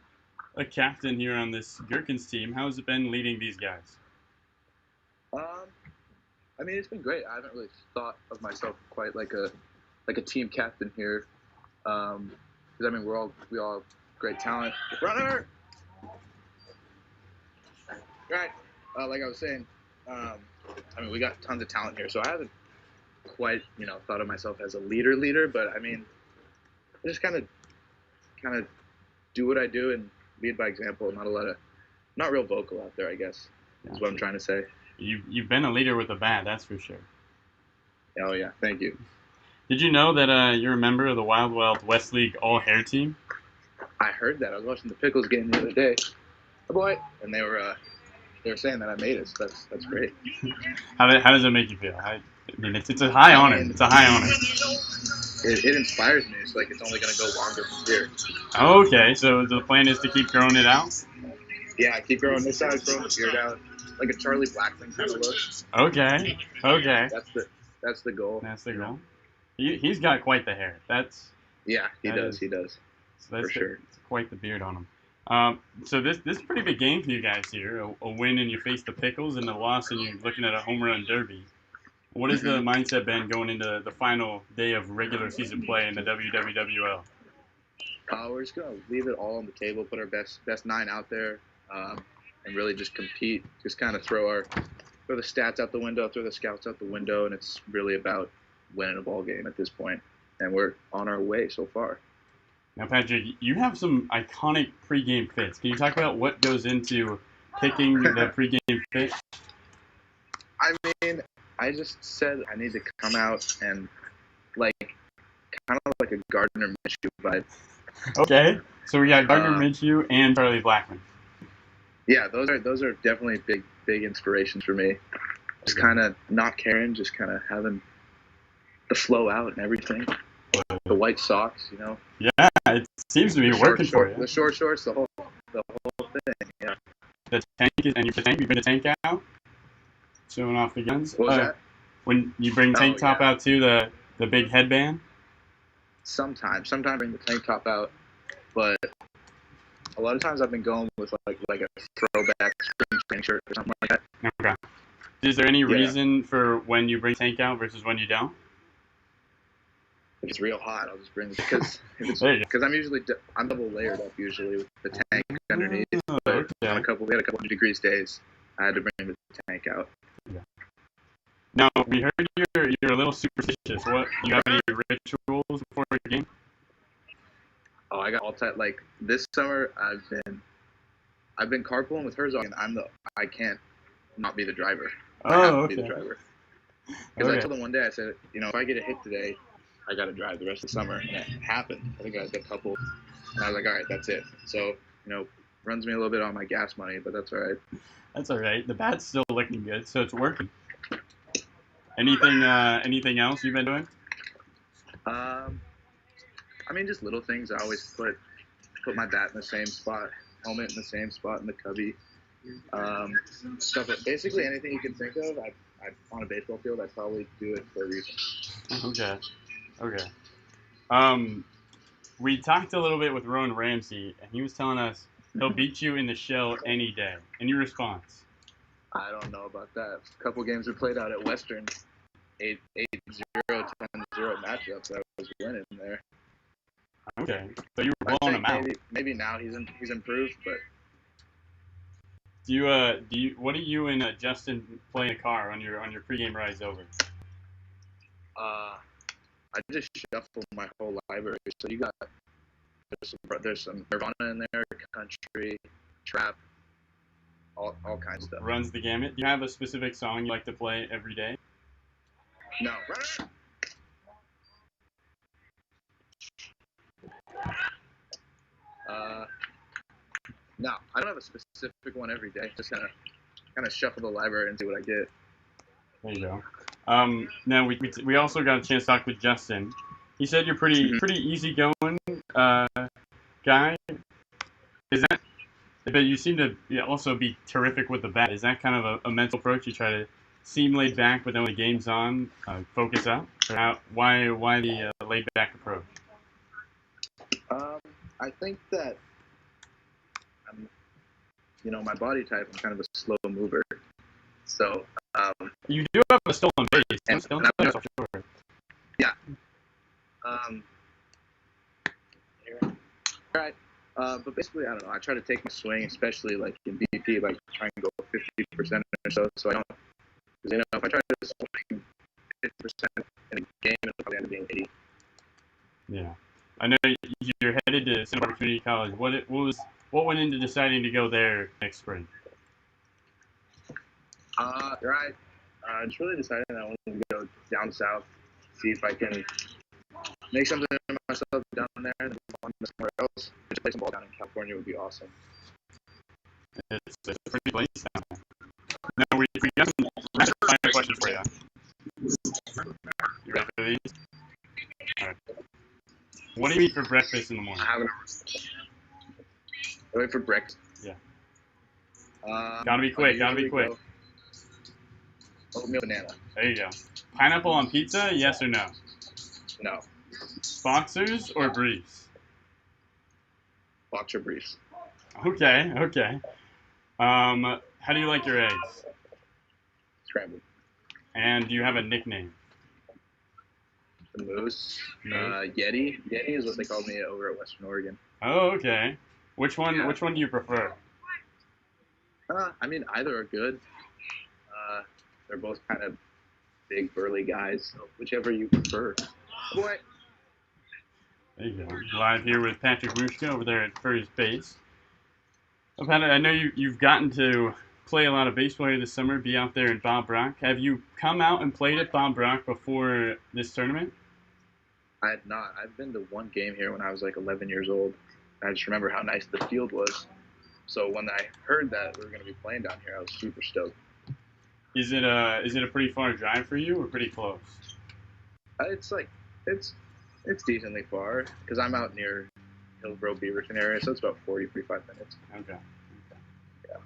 captain here on this Gherkins team. How has it been leading these guys?
I mean, it's been great. I haven't really thought of myself quite like a team captain here, because I mean we all have great talent. Runner, right? Like I was saying, I mean we got tons of talent here, so I haven't quite thought of myself as a leader, but I mean I just kind of do what I do and lead by example. Not real vocal out there, I guess, is what I'm trying to say.
You've been a leader with a bat, that's for sure.
Oh yeah, thank you.
Did you know that you're a member of the Wild West League All-Hair team?
I heard that. I was watching the Pickles game the other day. Oh boy, and they were saying that I made it. So that's great.
How does it make you feel? I mean, it's a high honor. It's a high honor.
It inspires me. It's like it's only going to go longer from here.
Okay, so the plan is to keep growing it out?
Yeah, keep growing this out, growing the beard out, like a Charlie Blackman kind of look.
Okay.
That's the goal.
That's the goal. He's got quite the hair.
He does.
So that's
for sure.
It's quite the beard on him. So this is a pretty big game for you guys here. A win and you face the Pickles, and a loss and you're looking at a home run derby. What has the mindset been going into the final day of regular season play in the WWWL?
We're just gonna leave it all on the table, put our best 9 out there, and really just compete. Just kind of throw the stats out the window, throw the scouts out the window, and it's really about winning a ball game at this point. And we're on our way so far.
Now, Patrick, you have some iconic pregame fits. Can you talk about what goes into picking the pregame fit?
I mean, I just said I need to come out and kind of like a Gardner Minshew vibe.
Okay, so we got Gardner Minshew and Charlie Blackman.
Yeah, those are definitely big inspirations for me. Just kind of not caring, just kind of having the flow out and everything. The white socks,
Yeah, it seems to be working for you.
The short shorts, the whole thing. Yeah.
The tank you bring the tank out, showing off the guns.
What was that?
When you bring tank top out too, the big headband.
Sometimes I bring the tank top out, but a lot of times I've been going with like a throwback spring training shirt or something like that.
Okay. Is there any reason for when you bring tank out versus when you don't?
If it's real hot, I'll just bring it because I'm double layered up usually with the tank underneath. But we had a couple of degrees days, I had to bring the tank out.
Yeah. Now we heard you're a little superstitious. What, you have any rituals before a game?
Oh, I got all type. Like this summer, I've been carpooling with Herzog, and I can't not be the driver. I have to be the driver. Because I told him one day, I said, if I get a hit today, I got to drive the rest of the summer. And it happened. I think I had a couple. And I was like, all right, that's it. So, runs me a little bit on my gas money, but that's all right.
That's all right. The bat's still looking good, so it's working. Anything else you've been doing?
I mean, just little things. I always put my bat in the same spot, helmet in the same spot in the cubby. Stuff. Basically, anything you can think of, I on a baseball field, I probably do it for a reason.
Okay. We talked a little bit with Rowan Ramsey, and he was telling us he'll beat you in the shell any day. Any response?
I don't know about that. A couple games we played out at Western, 8-0, 10-0 matchups. I was winning there.
Okay, so you were blowing him out.
Maybe now he's improved, but.
What do you and Justin play in the car on your pregame rides over?
I just shuffle my whole library. So there's some Nirvana in there, country, trap, all kinds of stuff.
Runs the gamut. Do you have a specific song you like to play every day?
No. No, I don't have a specific one every day. Just kind of shuffle the library and see what I get.
There you go. Now we also got a chance to talk with Justin. He said you're pretty easygoing guy. Is that? But you seem to also be terrific with the bat. Is that kind of a mental approach? You try to seem laid back, but then when the game's on, focus out. Or why the laid back approach?
I think that I'm, my body type, I'm kind of a slow mover. So,
You do have a stolen base. Don't
and
touch for
yeah. All right. But basically, I don't know. I try to take my swing, especially like in BP, like try and go 50% or so. So I don't, because if I try to swing 50% in a game, it'll probably end up being 80.
Yeah. I know you're headed to Santa Barbara Community College. What went into deciding to go there next spring?
Right. Just really decided that I wanted to go down south, see if I can make something of myself down there and then move on to somewhere else. Just play some ball down in California would be awesome.
It's a pretty place down there. Now, we got some final questions for you. You ready for these? All right. What do you eat for breakfast in the morning?
Wait for breakfast.
Yeah. Gotta be quick.
Oatmeal banana.
There you go. Pineapple on pizza? Yes or no?
No.
Boxers or briefs?
Boxer briefs.
Okay. How do you like your eggs?
Scrambled.
And do you have a nickname?
The Moose. Yeti. Yeti is what they called me over at Western Oregon.
Oh, okay. Which one do you prefer?
I mean, either are good. They're both kind of big, burly guys, so whichever you prefer. Boy.
There you go. Live here with Patrick Rushka over there at first base. I know you've gotten to play a lot of baseball here this summer, be out there in Bob Brock. Have you come out and played at Bob Brock before this tournament?
I had not. I've been to one game here when I was like 11 years old. I just remember how nice the field was. So when I heard that we were going to be playing down here, I was super stoked.
Is it a pretty far drive for you or pretty close?
It's decently far because I'm out near Hillsborough, Beaverton area, so it's about 45 minutes.
Okay.
Yeah.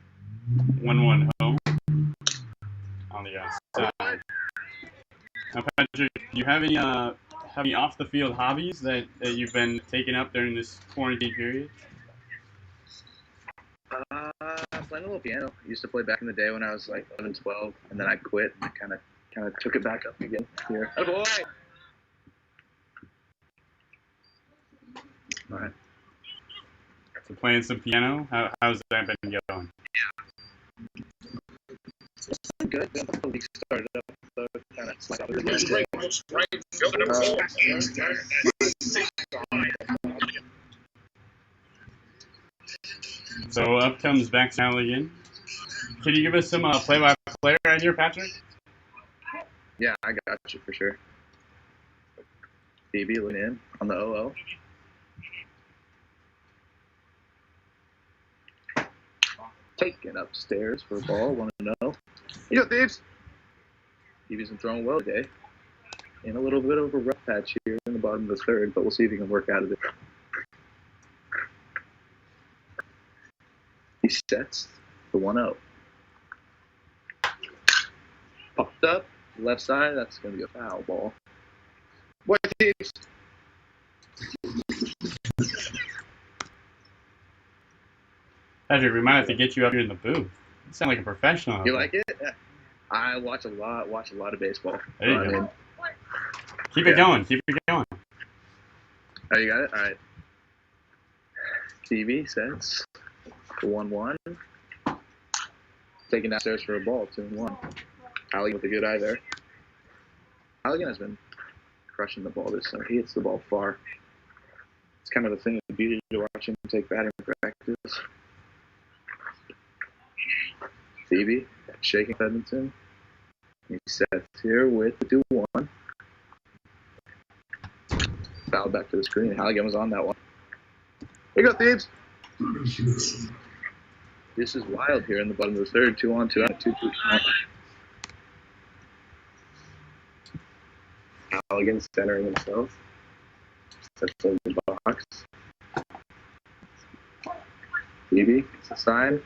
1-1 home on the outside. Now, Patrick, do you have any off the field hobbies that you've been taking up during this quarantine period?
Playing a little piano. I used to play back in the day when I was like 11, 12, and then I quit and kind of took it back up again here. Oh boy! All right.
So playing some piano, how's that been going?
Yeah. It's been good. Been a couple weeks started up, so kind of slacked off again.
So up comes Max Halligan. Can you give us some play-by-play right here, Patrick?
Yeah, I got you for sure. BB looking in on the OL. Taken upstairs for a ball. Want to know? You go, Thieves! Thieves been throwing well today. In a little bit of a rough patch here in the bottom of the third, but we'll see if he can work out of it. He sets the 1-0. Popped up, left side, that's going to be a foul ball. What Thieves?
Patrick, we might have to get you up here in the booth. You sound like a professional.
You like it? Yeah. I watch a lot of baseball.
There you go. Keep it going.
Oh, you got it? All right. TV sets. 1-1. Taking downstairs for a ball. 2-1. Halligan with a good eye there. Halligan has been crushing the ball this summer. He hits the ball far. It's kind of a thing of beauty to watch him take batting practice. Phoebe shaking Edmonton. He sets here with the 2-1. Foul back to the screen. Halligan was on that one. Here you go, Thieves. This is wild here in the bottom of the third. 2-on, 2-out, 2-2 count. Halligan centering himself. Sets in the box. Phoebe gets a sign.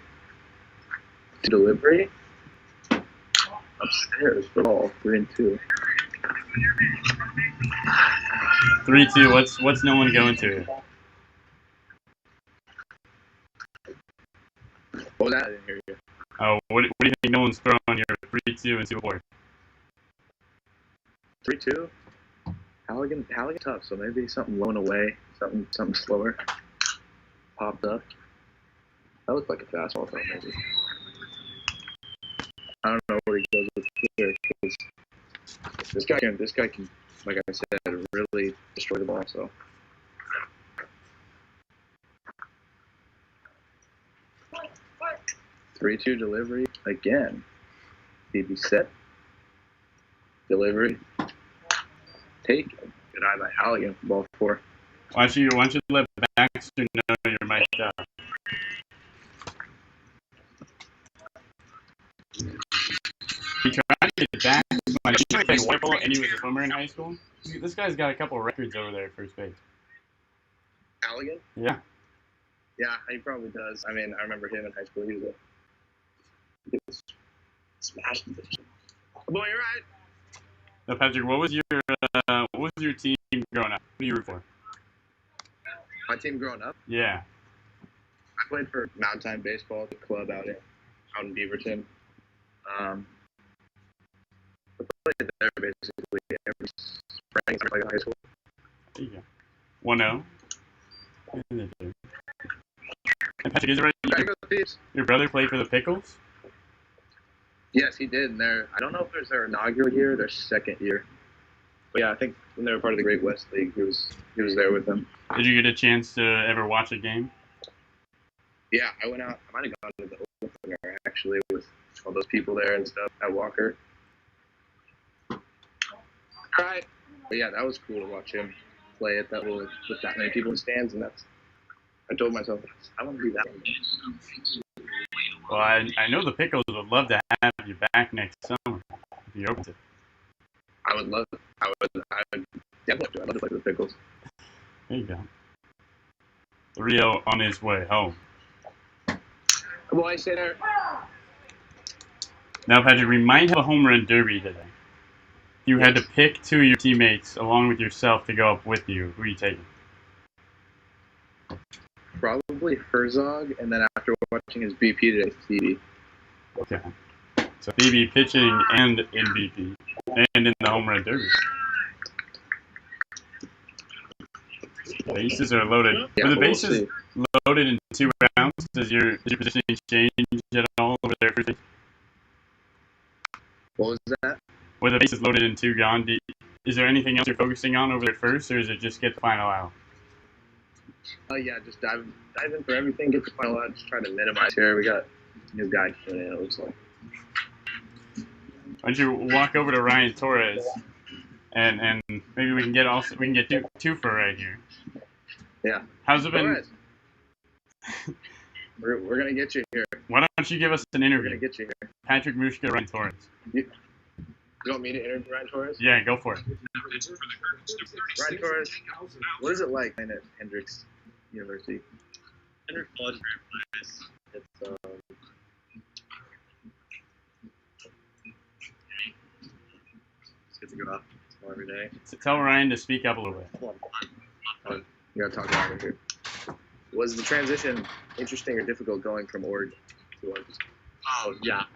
Delivery. Upstairs for ball. 3-2.
3-2. What's no one going to?
that? I didn't hear you.
Oh, what do you think Nolan's throwing on your 3-2 and 2-4?
3-2. Halligan tough. So maybe something low and away, something slower. Popped up. That looked like a fastball throw, maybe. I don't know what he goes with here. This guy can, like I said, really destroy the ball. So. 3-2 delivery again. BB set. Delivery. Take. Good eye by Halligan. Ball 4.
Why don't you let Baxter know you're mic'd up? He tried to get back. He played water polo and he was a swimmer in high school. This guy's got a couple of records over there at first base.
Halligan?
Yeah.
Yeah, he probably does. I mean, I remember him in high school. He was smashed position. Boy, you're right.
Now, Patrick, what was your team growing up? Who do you root for?
My team growing up?
Yeah.
I played for Mountain Time Baseball at the club out in Beaverton. I played there basically every spring like in high school.
There you go. 1-0. And Patrick, is it right? Your brother played for the Pickles?
Yes, he did. And I don't know if it was their inaugural year or their second year. But yeah, I think when they were part of the Great West League, he was there with them.
Did you get a chance to ever watch a game?
Yeah, I went out. I might have gone to the opener actually with all those people there and stuff at Walker. All right. But yeah, that was cool to watch him play at that level with that many people in the stands, and I told myself I want to do that.
Well, I know the Pickles would love to have you back next summer if you're open to it.
I would definitely. I'd love to play with the Pickles.
There you go. 3-0 on his way home.
Well, I say there.
Now, Patrick, we might have a home run derby today. You had to pick 2 of your teammates along with yourself to go up with you. Who are you taking?
Probably Herzog, and then after watching his BP today, Stevie.
Okay. So Stevie pitching and in BP, and in the home run derby. The bases are loaded.
Yeah,
Were the bases loaded in 2 rounds? Does your positioning change at all over there?
What was that?
Were the bases loaded in 2 gone? Is there anything else you're focusing on over there first, or is it just get the final out?
Yeah, just dive in for everything, get the final out, just try to minimize here. We got a new guy coming in, it looks like.
Why don't you walk over to Ryan Torres, and maybe we can get two for right here.
Yeah.
How's it been?
Torres. We're gonna get you here.
Why don't you give us an interview?
We're gonna get you here.
Patrick Mushka, Ryan Torres.
You want me to interview Ryan Torres?
Yeah, go for it.
Ryan Torres, what is it like playing at Hendrix University?
Hendrix College is a great place. It's good to go out every day.
So tell Ryan to speak up a little bit.
It's a lot of fun.
You gotta talk louder here. Was the transition interesting or difficult going from Oregon to Oregon?
Oh, yeah.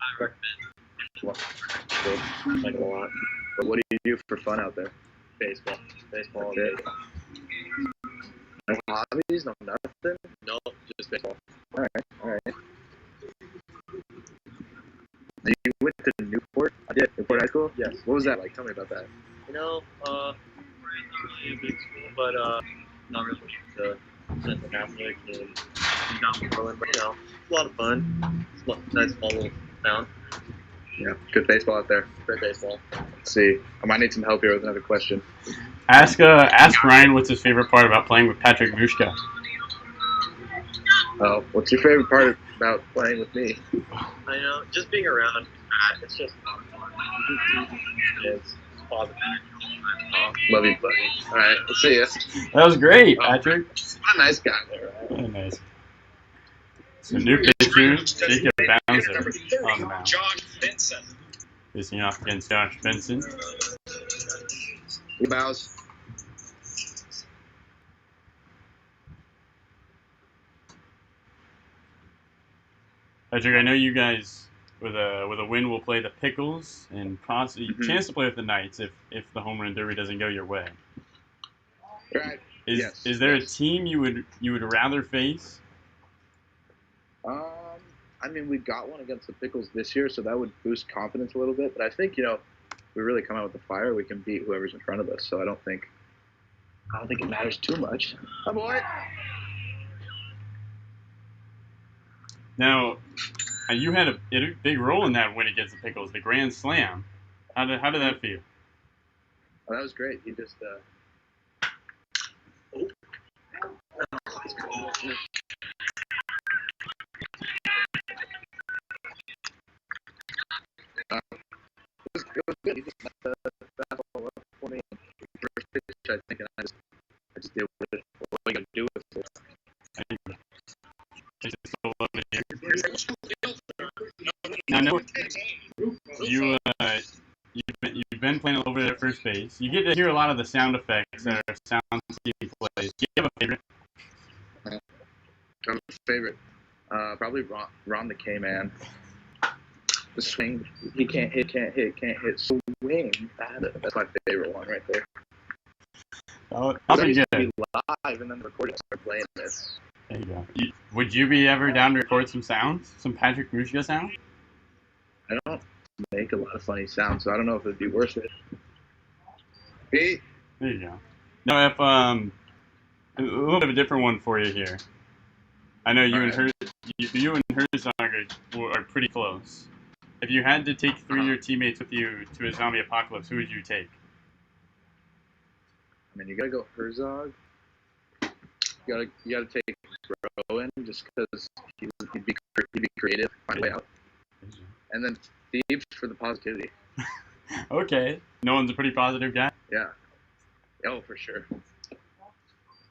I recommend it. I like it a lot.
But what do you do for fun out there?
Baseball. Baseball.
Okay. No hobbies? No nothing?
No, just baseball.
All right. You went to Newport?
I did.
Newport High School?
Yes.
What was that like? Tell me about that.
You know, not really a big school, but not really the Central Catholic and down in Berlin, but you know, it's a lot of fun. It's a nice small little town.
Yeah, good baseball out there.
Great baseball.
Let's see. I might need some help here with another question.
Ask Ryan what's his favorite part about playing with Patrick Mushka.
Oh, what's your favorite part about playing with me?
I know, just being around Matt, it's just fun. It's positive.
Love you, buddy. All right, let's see ya.
That was great, Patrick.
What a nice guy there, right?
Very nice. So new pitcher, Jacob Bouncer on the mound. Facing off against Josh Benson.
He bows.
Patrick, I know you guys with a win will play the Pickles and possibly chance to play with the Knights if the home run derby doesn't go your way.
Right.
Is there a team you would rather face?
I mean, we got one against the Pickles this year, so that would boost confidence a little bit. But I think, if we really come out with the fire, we can beat whoever's in front of us. So I don't think it matters too much. Oh boy.
Now, you had a big role in that win against the Pickles, the Grand Slam. How did that feel?
Oh, that was great. He just it was good. He just left the fastball up for me. First pitch, I think, and I just did what I got to do with it.
Now, I know you've been playing over there at first base. You get to hear a lot of the sound effects that are sound team plays. Do you have a favorite?
My favorite, probably Ron the K-Man. The swing, he can't hit, swing. That's my favorite one right there.
Oh,
I used to be live and then the recording started playing this.
There you go. Would you be ever down to record some sounds? Some Patrick Mushka sounds?
I don't make a lot of funny sounds, so I don't know if it'd be worth it. Hey.
There you go. Now, if a little bit of a different one for you here. I know you and Herzog are pretty close. If you had to take 3 of your teammates with you to a zombie apocalypse, who would you take?
I mean, you gotta go Herzog. You gotta take Rowan just because he'd be creative, find a way out. And then Thebes for the positivity.
Okay. No one's a pretty positive guy?
Yeah. Oh, for sure.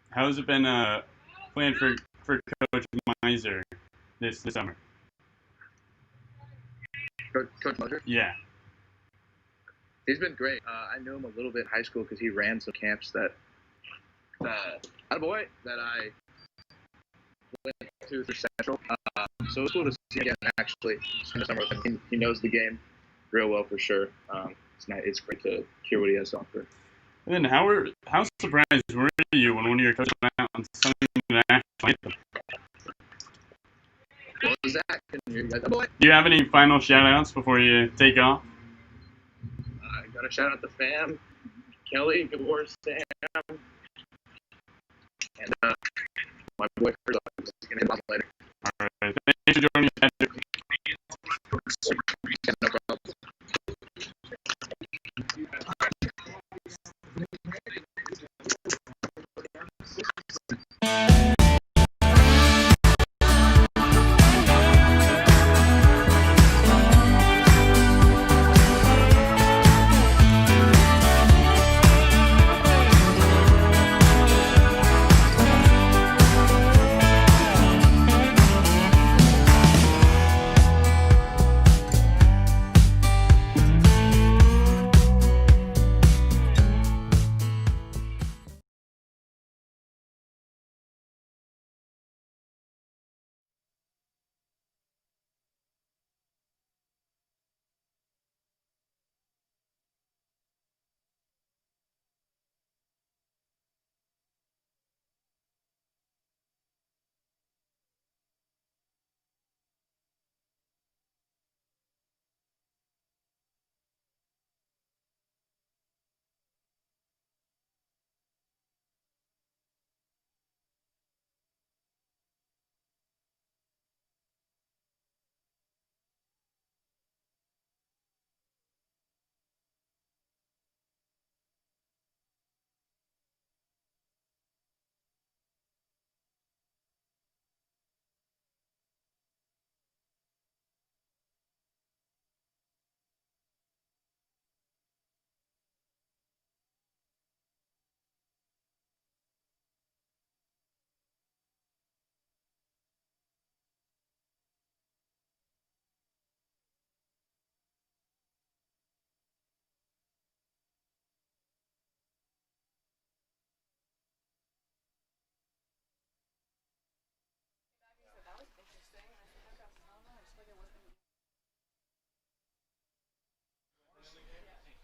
How's it been playing for Coach Miser this summer?
Coach Moser?
Yeah.
He's been great. I knew him a little bit in high school because he ran some camps that I went to through Central. So it was cool to see him again, actually, spend the summer with him. He knows the game real well for sure. It's great to hear what he has to offer.
And then how surprised were you when one of your coaches went out and sung the national anthem?
What was that?
Do you have any final shout-outs before you take off?
I got to shout out the fam, Kelly, Gabor, Sam, and my boy Herzog. I'm just going to hit him later.
All right. Thanks for joining us, Patrick.
No problem.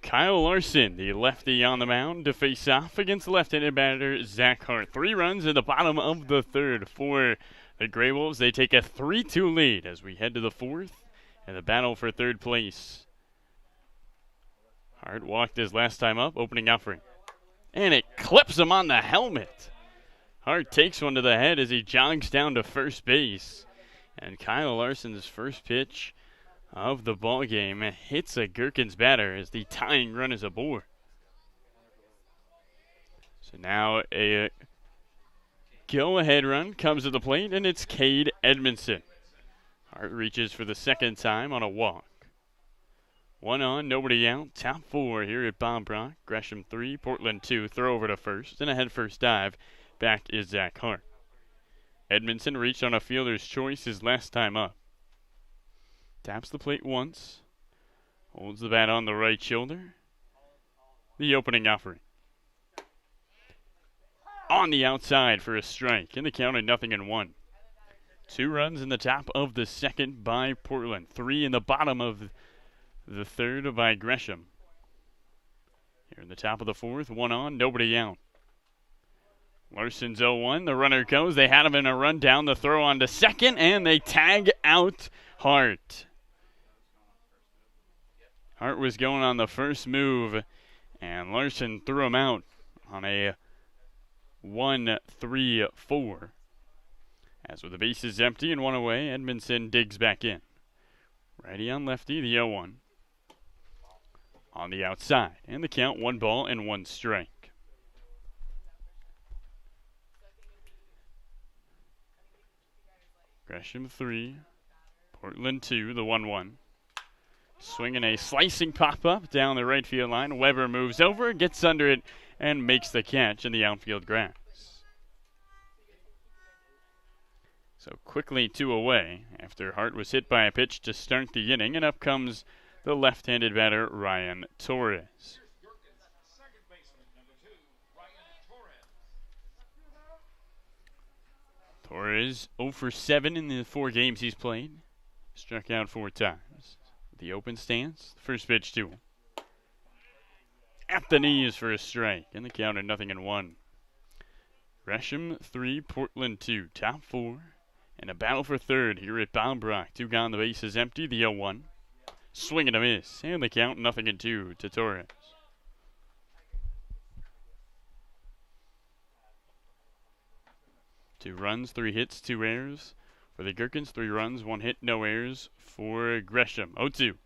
Kyle Larson, the lefty on the mound, to face off against the left-handed batter Zach Hart. 3 runs in the bottom of the third for the GreyWolves. They take a 3-2 lead as we head to the fourth and the battle for third place. Hart walked his last time up, opening offering. And it clips him on the helmet. Hart takes one to the head as he jogs down to first base. And Kyle Larson's first pitch of the ball game hits a Gherkins batter as the tying run is aboard. So now a go-ahead run comes to the plate, and it's Cade Edmondson. Hart reaches for the second time on a walk. 1 on, nobody out. Top 4 here at Bob Brock. Gresham 3, Portland 2. Throw over to first, and a head-first dive. Back is Zach Hart. Edmondson reached on a fielder's choice his last time up. Taps the plate once. Holds the bat on the right shoulder. The opening offering. On the outside for a strike. In the count at 0-1. 2 runs in the top of the second by Portland. 3 in the bottom of the third by Gresham. Here in the top of the fourth, 1 on, nobody out. Larson's 0-1. The runner goes. They had him in a run down. The throw on to second, and they tag out Hart. Hart was going on the first move, and Larson threw him out on a 1-3-4. As with the bases empty and 1 away, Edmondson digs back in. Righty on lefty, the 0-1. On the outside, and the count 1 ball and 1 strike. Gresham 3, Portland 2, the 1-1. Swinging a slicing pop-up down the right field line. Weber moves over, gets under it, and makes the catch in the outfield grass. So quickly 2 away after Hart was hit by a pitch to start the inning, and up comes the left-handed batter Ryan Torres. Torres 0 for 7 in the 4 games he's played. Struck out 4 times. The open stance, first pitch to him. At the knees for a strike, and the count at 0-1. Gresham 3, Portland 2, top 4, and a battle for third here at Bob Brock. 2 gone, the base is empty, the 0-1. Swing and a miss, and the count 0-2 to Torres. Two runs, 3 hits, 2 errors. For the Gherkins, 3 runs, 1 hit, no errors for Gresham. 0-2.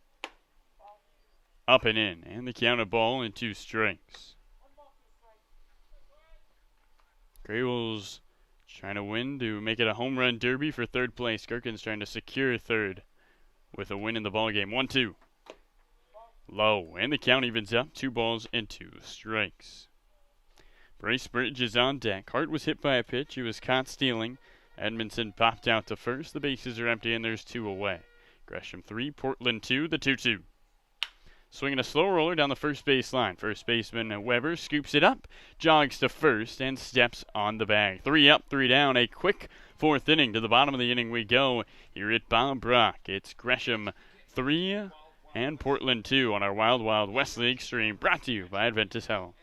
Up and in, and the count, a ball and 2 strikes. GreyWolves trying to win to make it a home run derby for third place. Gherkins trying to secure third with a win in the ballgame. 1-2. Low, and the count evens up. 2 balls and 2 strikes. Bryce Bridge is on deck. Hart was hit by a pitch. He was caught stealing. Edmondson popped out to first. The bases are empty, and there's 2 away. Gresham 3, Portland 2, the 2-2. Swinging a slow roller down the first base line. First baseman Weber scoops it up, jogs to first, and steps on the bag. 3 up, 3 down. A quick 4th inning. To the bottom of the inning we go here at Bob Brock. It's Gresham 3 and Portland 2 on our Wild Wild West League stream, brought to you by Adventist Health.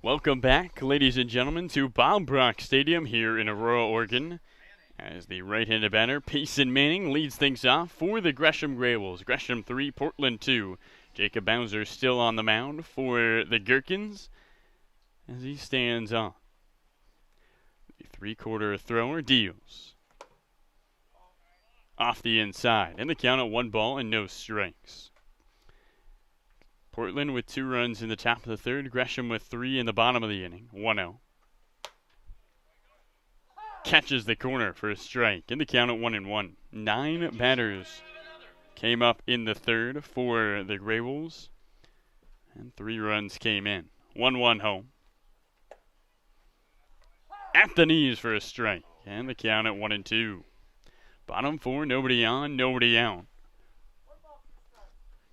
Welcome back, ladies and gentlemen, to Bob Brock Stadium here in Aurora, Oregon, as the right-handed batter, Payson Manning, leads things off for the Gresham GreyWolves. Gresham 3, Portland 2. Jacob Bowser still on the mound for the Gherkins as he stands on. The three-quarter thrower deals off the inside, and the count at 1 ball and no strikes. Portland with 2 runs in the top of the third. Gresham with 3 in the bottom of the inning. 1-0. Catches the corner for a strike. In the count at 1-1. 9 batters came up in the third for the GreyWolves, and 3 runs came in. 1-1 home. At the knees for a strike. And the count at 1-2. Bottom 4, nobody on, nobody out.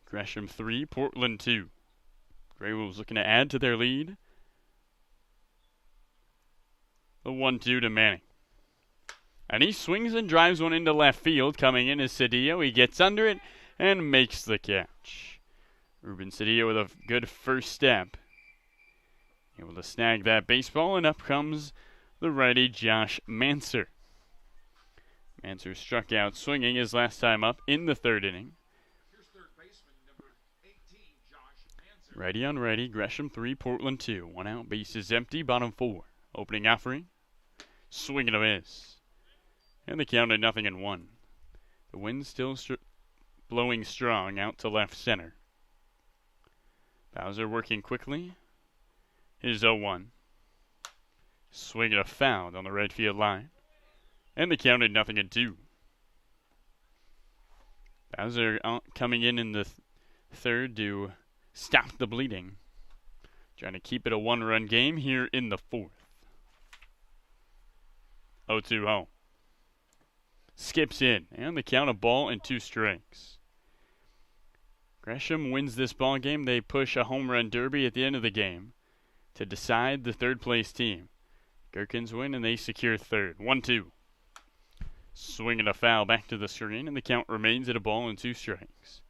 Gresham 3, Portland 2. GreyWolves looking to add to their lead. The 1-2 to Manning. And he swings and drives one into left field. Coming in is Cedillo. He gets under it and makes the catch. Ruben Cedillo with a good first step. Able to snag that baseball, and up comes the righty Josh Manser. Manser struck out swinging his last time up in the third inning. Righty on righty, Gresham 3, Portland 2. 1 out, base is empty, bottom 4. Opening offering, swing and a miss. And the count at 0-1. The wind still blowing strong out to left center. Bowser working quickly. His 0-1. Swing and a foul on the right field line. And the count at 0-2. Bowser coming in the third to stop the bleeding. Trying to keep it a 1-run game here in the fourth. 0-2 home. Skips in, and the count of ball and 2 strikes. Gresham wins this ball game. They push a home run derby at the end of the game to decide the third place team. Gherkins win and they secure third. 1-2. Swing and a foul back to the screen, and the count remains at a ball and 2 strikes.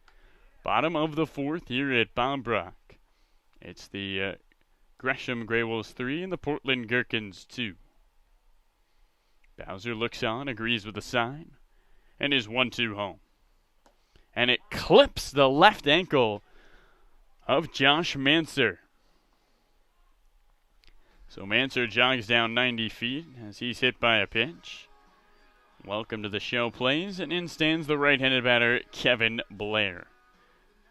Bottom of the fourth here at Bob Brock. It's the Gresham GreyWolves 3 and the Portland Gherkins 2. Bowser looks on, agrees with the sign, and is 1-2 home. And it clips the left ankle of Josh Manser. So Manser jogs down 90 feet as he's hit by a pitch. Welcome to the show plays, and in stands the right-handed batter, Kevin Blair.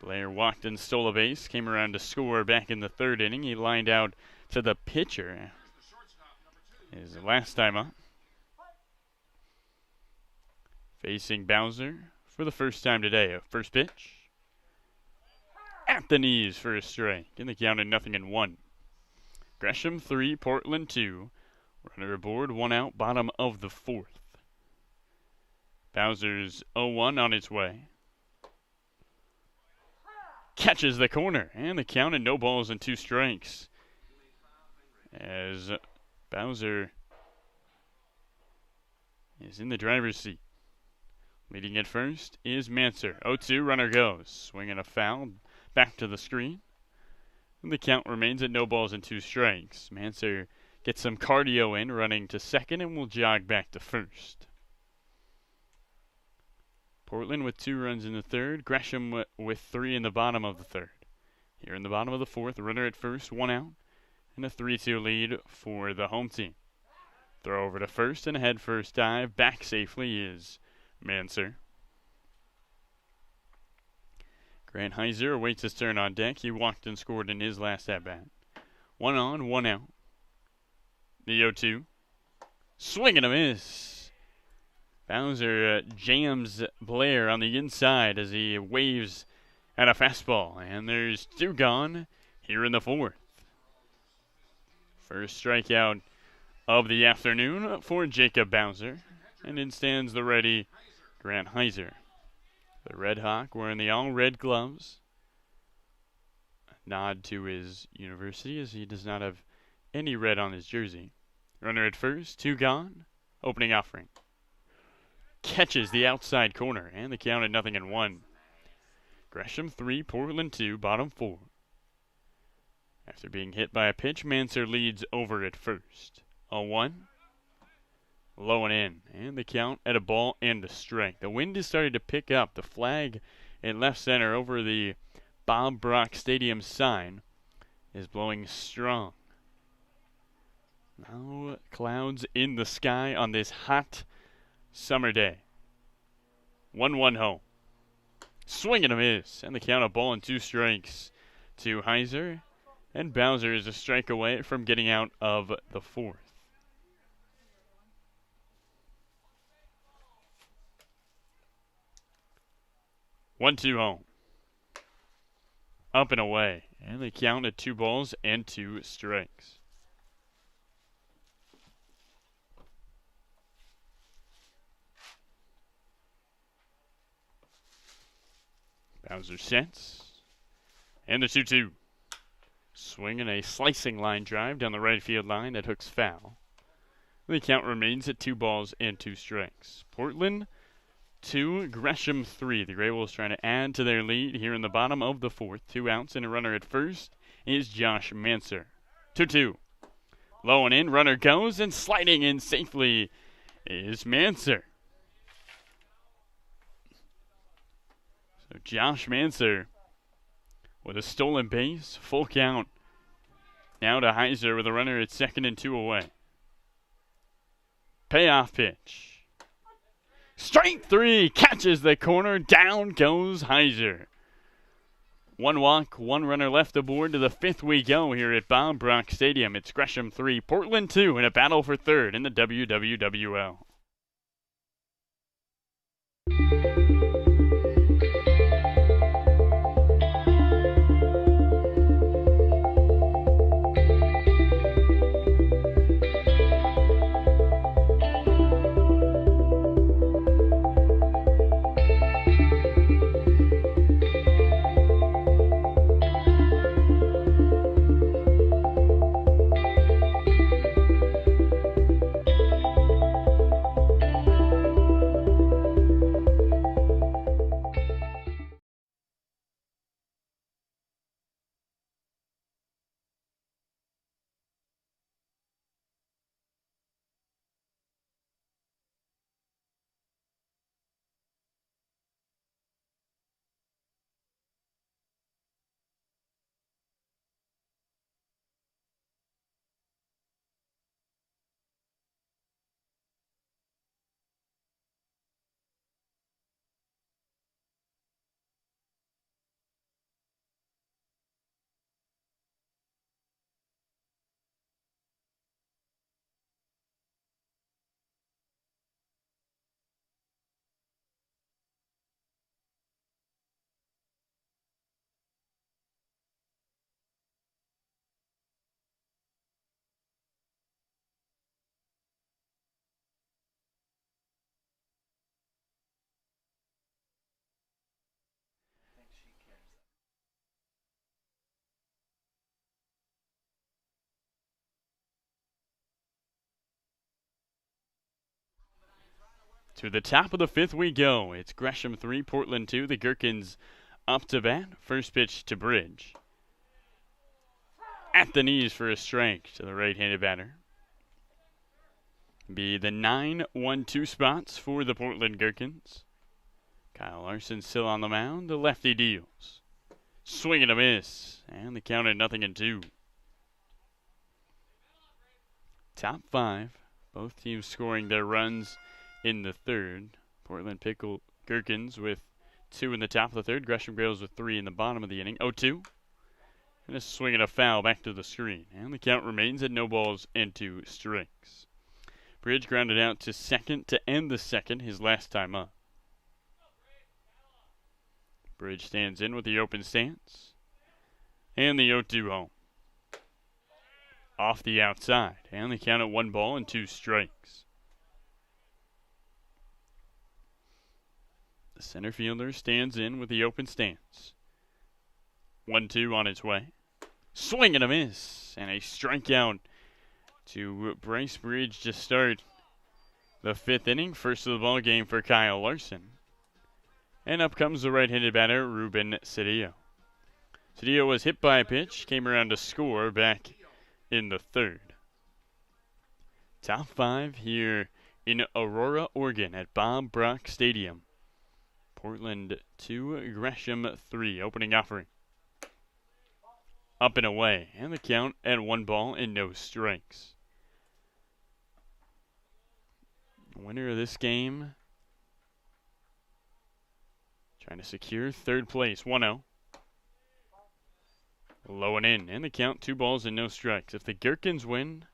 Blair walked and stole a base, came around to score back in the third inning. He lined out to the pitcher his last time up. Facing Bowser for the first time today. A first pitch. At the knees for a strike. In the count at 0-1. Gresham 3, Portland 2. Runner aboard, 1 out, bottom of the fourth. Bowser's 0-1 on its way. Catches the corner, and the count at 0 balls and 2 strikes. As Bowser is in the driver's seat. Leading at first is Manser. 0-2, runner goes. Swinging a foul, back to the screen. And the count remains at 0 balls and 2 strikes. Manser gets some cardio in, running to second, and will jog back to first. Portland with 2 runs in the third. Gresham with 3 in the bottom of the third. Here in the bottom of the fourth, runner at first, 1 out, and a 3-2 lead for the home team. Throw over to first, and a head first dive. Back safely is Manser. Grant Heiser awaits his turn on deck. He walked and scored in his last at-bat. 1 on, 1 out. The 0-2. Swing and a miss. Bowser jams Blair on the inside as he waves at a fastball. And there's 2 gone here in the fourth. First strikeout of the afternoon for Jacob Bowser. And in stands the righty Grant Heiser. The Red Hawk wearing the all-red gloves. A nod to his university as he does not have any red on his jersey. Runner at first, 2 gone. Opening offering. Catches the outside corner, and the count at 0-1. Gresham 3, Portland 2, bottom 4. After being hit by a pitch, Manser leads over at first. 0-1. Low and in. And the count at a ball and a strike. The wind is starting to pick up. The flag in left center over the Bob Brock Stadium sign is blowing strong. No clouds in the sky on this hot summer day. 1-1 home. Swing and a miss. And the count of ball and 2 strikes to Heiser. And Bowser is a strike away from getting out of the 4th. One, 2 home. Up and away. And they count at 2 balls and 2 strikes. Bowser sets. And the 2-2. Swinging a slicing line drive down the right field line that hooks foul. The count remains at 2 balls and 2 strikes. Portland 2, Gresham 3. The GreyWolves trying to add to their lead here in the bottom of the 4th. 2 outs and a runner at first is Josh Manser. 2-2. Low and in, runner goes, and sliding in safely is Manser. So Josh Manser with a stolen base, full count. Now to Heiser with a runner at second and 2 away. Payoff pitch. Strike 3, catches the corner, down goes Heiser. 1 walk, 1 runner left aboard. To the 5th we go here at Bob Brock Stadium. It's Gresham 3, Portland 2 in a battle for 3rd in the WWWL. To the top of the 5th we go. It's Gresham 3, Portland 2. The Gherkins up to bat. First pitch to Bridge. At the knees for a strike to the right-handed batter. Be the 9-1-2 spots for the Portland Gherkins. Kyle Larson still on the mound. The lefty deals. Swing and a miss. And the count at 0-2. Top 5. Both teams scoring their runs in the 3rd. Portland Pickle Gherkins with 2 in the top of the 3rd. Gresham GreyWolves with 3 in the bottom of the inning. 0-2. And a swing and a foul back to the screen. And the count remains at 0 balls and 2 strikes. Bridge grounded out to second to end the 2nd, his last time up. Bridge stands in with the open stance. And the 0-2 home. Off the outside. And the count at 1 ball and 2 strikes. The center fielder stands in with the open stance. 1-2 on its way. Swing and a miss. And a strikeout to Bryce Bridge to start the 5th inning. First of the ball game for Kyle Larson. And up comes the right-handed batter, Ruben Cedillo. Cedillo was hit by a pitch, came around to score back in the third. Top 5 here in Aurora, Oregon at Bob Brock Stadium. Portland 2, Gresham 3, opening offering. Up and away, and the count at 1 ball and no strikes. Winner of this game trying to secure third place, 1-0. Low and in, and the count 2 balls and no strikes. If the Gherkins win,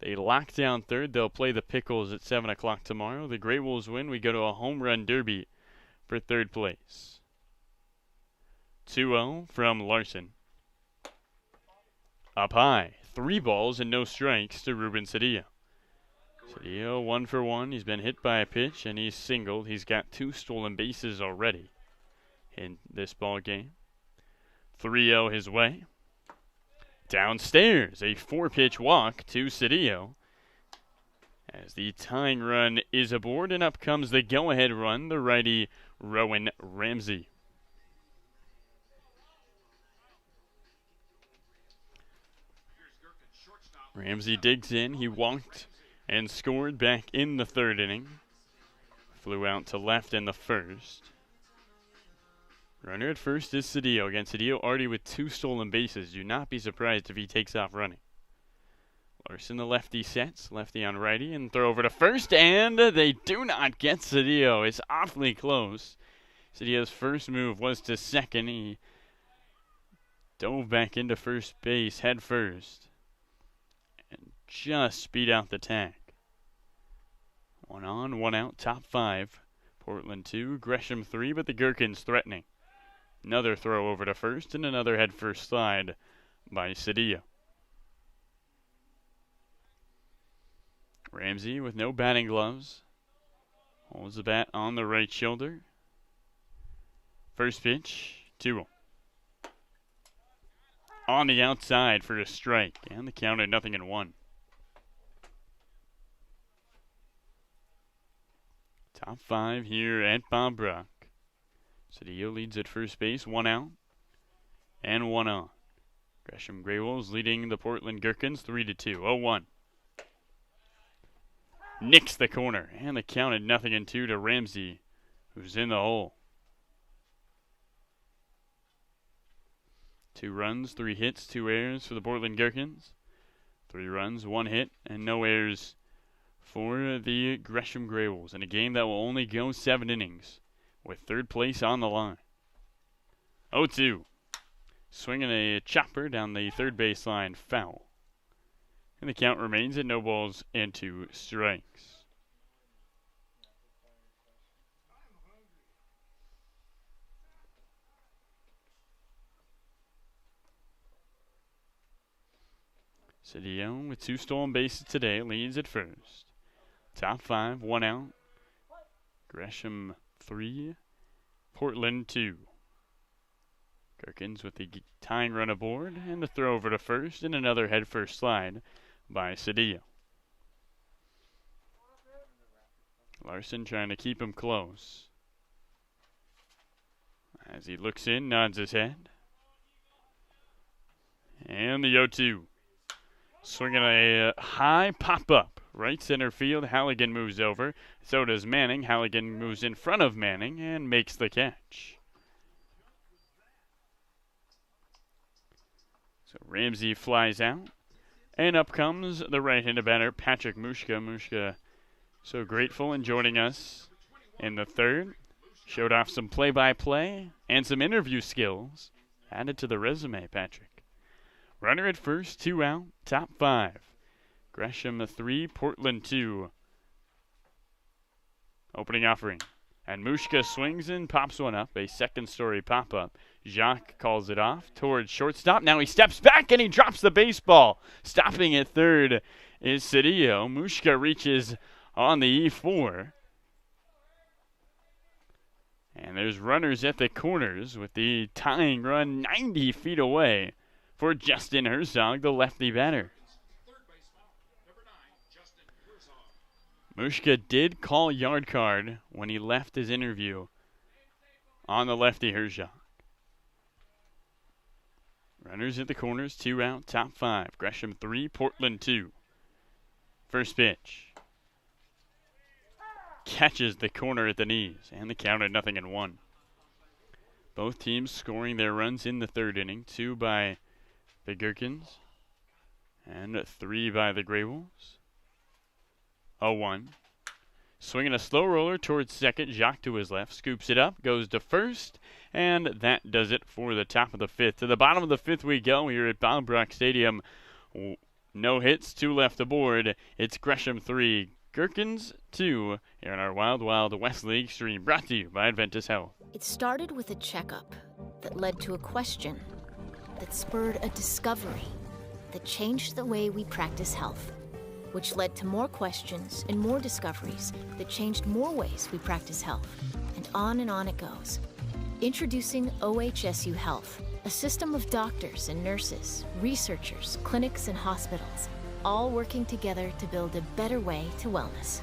they lock down third. They'll play the Pickles at 7 o'clock tomorrow. The GreyWolves win. We go to a home run derby for third place. 2-0 from Larson. Up high, 3 balls and no strikes to Ruben Cedillo. Cedillo 1 for 1. He's been hit by a pitch and he's singled. He's got 2 stolen bases already in this ball game. 3-0 his way. Downstairs, a 4-pitch walk to Cedillo. As the tying run is aboard, and up comes the go-ahead run, the righty Rowan Ramsey. Ramsey digs in. He walked and scored back in the third inning. Flew out to left in the first. Runner at first is Cedillo. Again, Cedillo already with 2 stolen bases. Do not be surprised if he takes off running. Larson, the lefty, sets. Lefty on righty and throw over to first. And they do not get Cedillo. It's awfully close. Cedillo's first move was to second. He dove back into first base head first. And just beat out the tag. 1 on, 1 out, top 5. Portland 2, Gresham 3, but the Gherkins threatening. Another throw over to first and another head first slide by Cedillo. Ramsey with no batting gloves. Holds the bat on the right shoulder. First pitch, 2-0. On the outside for a strike. And the count at 0-1. Top 5 here at Bob Brock. Cedillo leads at first base, 1 out and 1 on. Gresham GreyWolves leading the Portland Gherkins 3-2. 0-1. Nicks the corner, and the count at 0-2 to Ramsey, who's in the hole. 2 runs, 3 hits, 2 errors for the Portland Gherkins. 3 runs, 1 hit, and no errors for the Gresham GreyWolves in a game that will only go 7 innings. With third place on the line. 0-2. Swinging a chopper down the third baseline, foul. And the count remains at no balls and 2 strikes. Cedillo with 2 stolen bases today leads at first. Top 5, 1 out. Gresham 3, Portland 2. Gherkins with the tying run aboard and the throw over to first and another head first slide by Cedillo. Larson trying to keep him close. As he looks in, nods his head. And the 0-2. Swinging a high pop-up. Right center field, Halligan moves over. So does Manning. Halligan moves in front of Manning and makes the catch. So Ramsey flies out. And up comes the right-handed batter, Patrick Mushka. Mushka so grateful in joining us in the third. Showed off some play-by-play and some interview skills. Added to the resume, Patrick. Runner at first, 2 out, top 5. Gresham 3, Portland 2. Opening offering. And Mushka swings and pops one up, a second-story pop-up. Jacques calls it off towards shortstop. Now he steps back and he drops the baseball. Stopping at third is Cedillo. Mushka reaches on the E4. And there's runners at the corners with the tying run 90 feet away for Justin Herzog, the lefty batter. Mushka did call yard card when he left his interview on the lefty Herzog. Runners at the corners, 2 out, top 5. Gresham 3, Portland 2. First pitch. Catches the corner at the knees, and the count at 0-1. Both teams scoring their runs in the third inning, 2 by the Gherkins and 3 by the GreyWolves. 0-1. Swinging a slow roller towards second. Jacques to his left. Scoops it up. Goes to first. And that does it for the top of the fifth. To the bottom of the fifth we go here at Bob Brock Stadium. No hits. 2 left aboard. It's Gresham 3. Gherkins 2 here in our Wild Wild West League stream. Brought to you by Adventus Health.
It started with a checkup that led to a question that spurred a discovery that changed the way we practice health, which led to more questions and more discoveries that changed more ways we practice health. And on it goes. Introducing OHSU Health, a system of doctors and nurses, researchers, clinics, and hospitals, all working together to build a better way to wellness.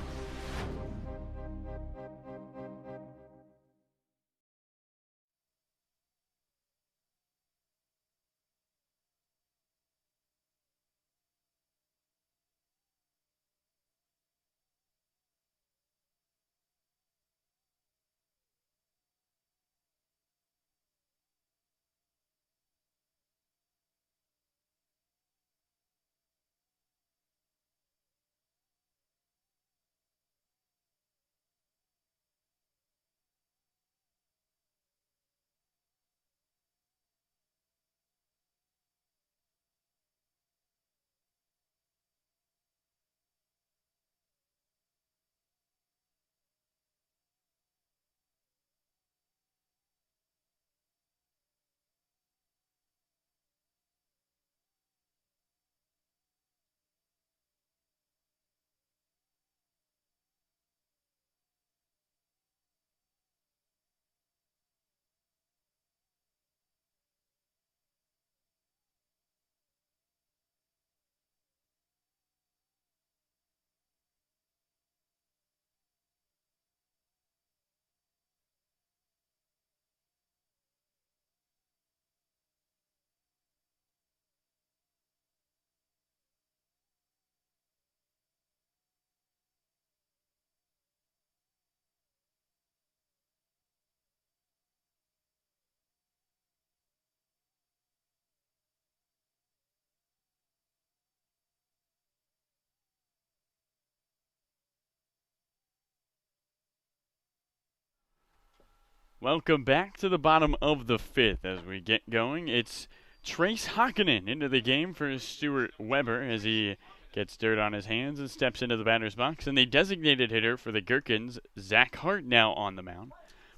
Welcome back to the bottom of the fifth as we get going. It's Trace Hakkinen into the game for Stuart Weber as he gets dirt on his hands and steps into the batter's box. And the designated hitter for the Gherkins, Zach Hart, now on the mound.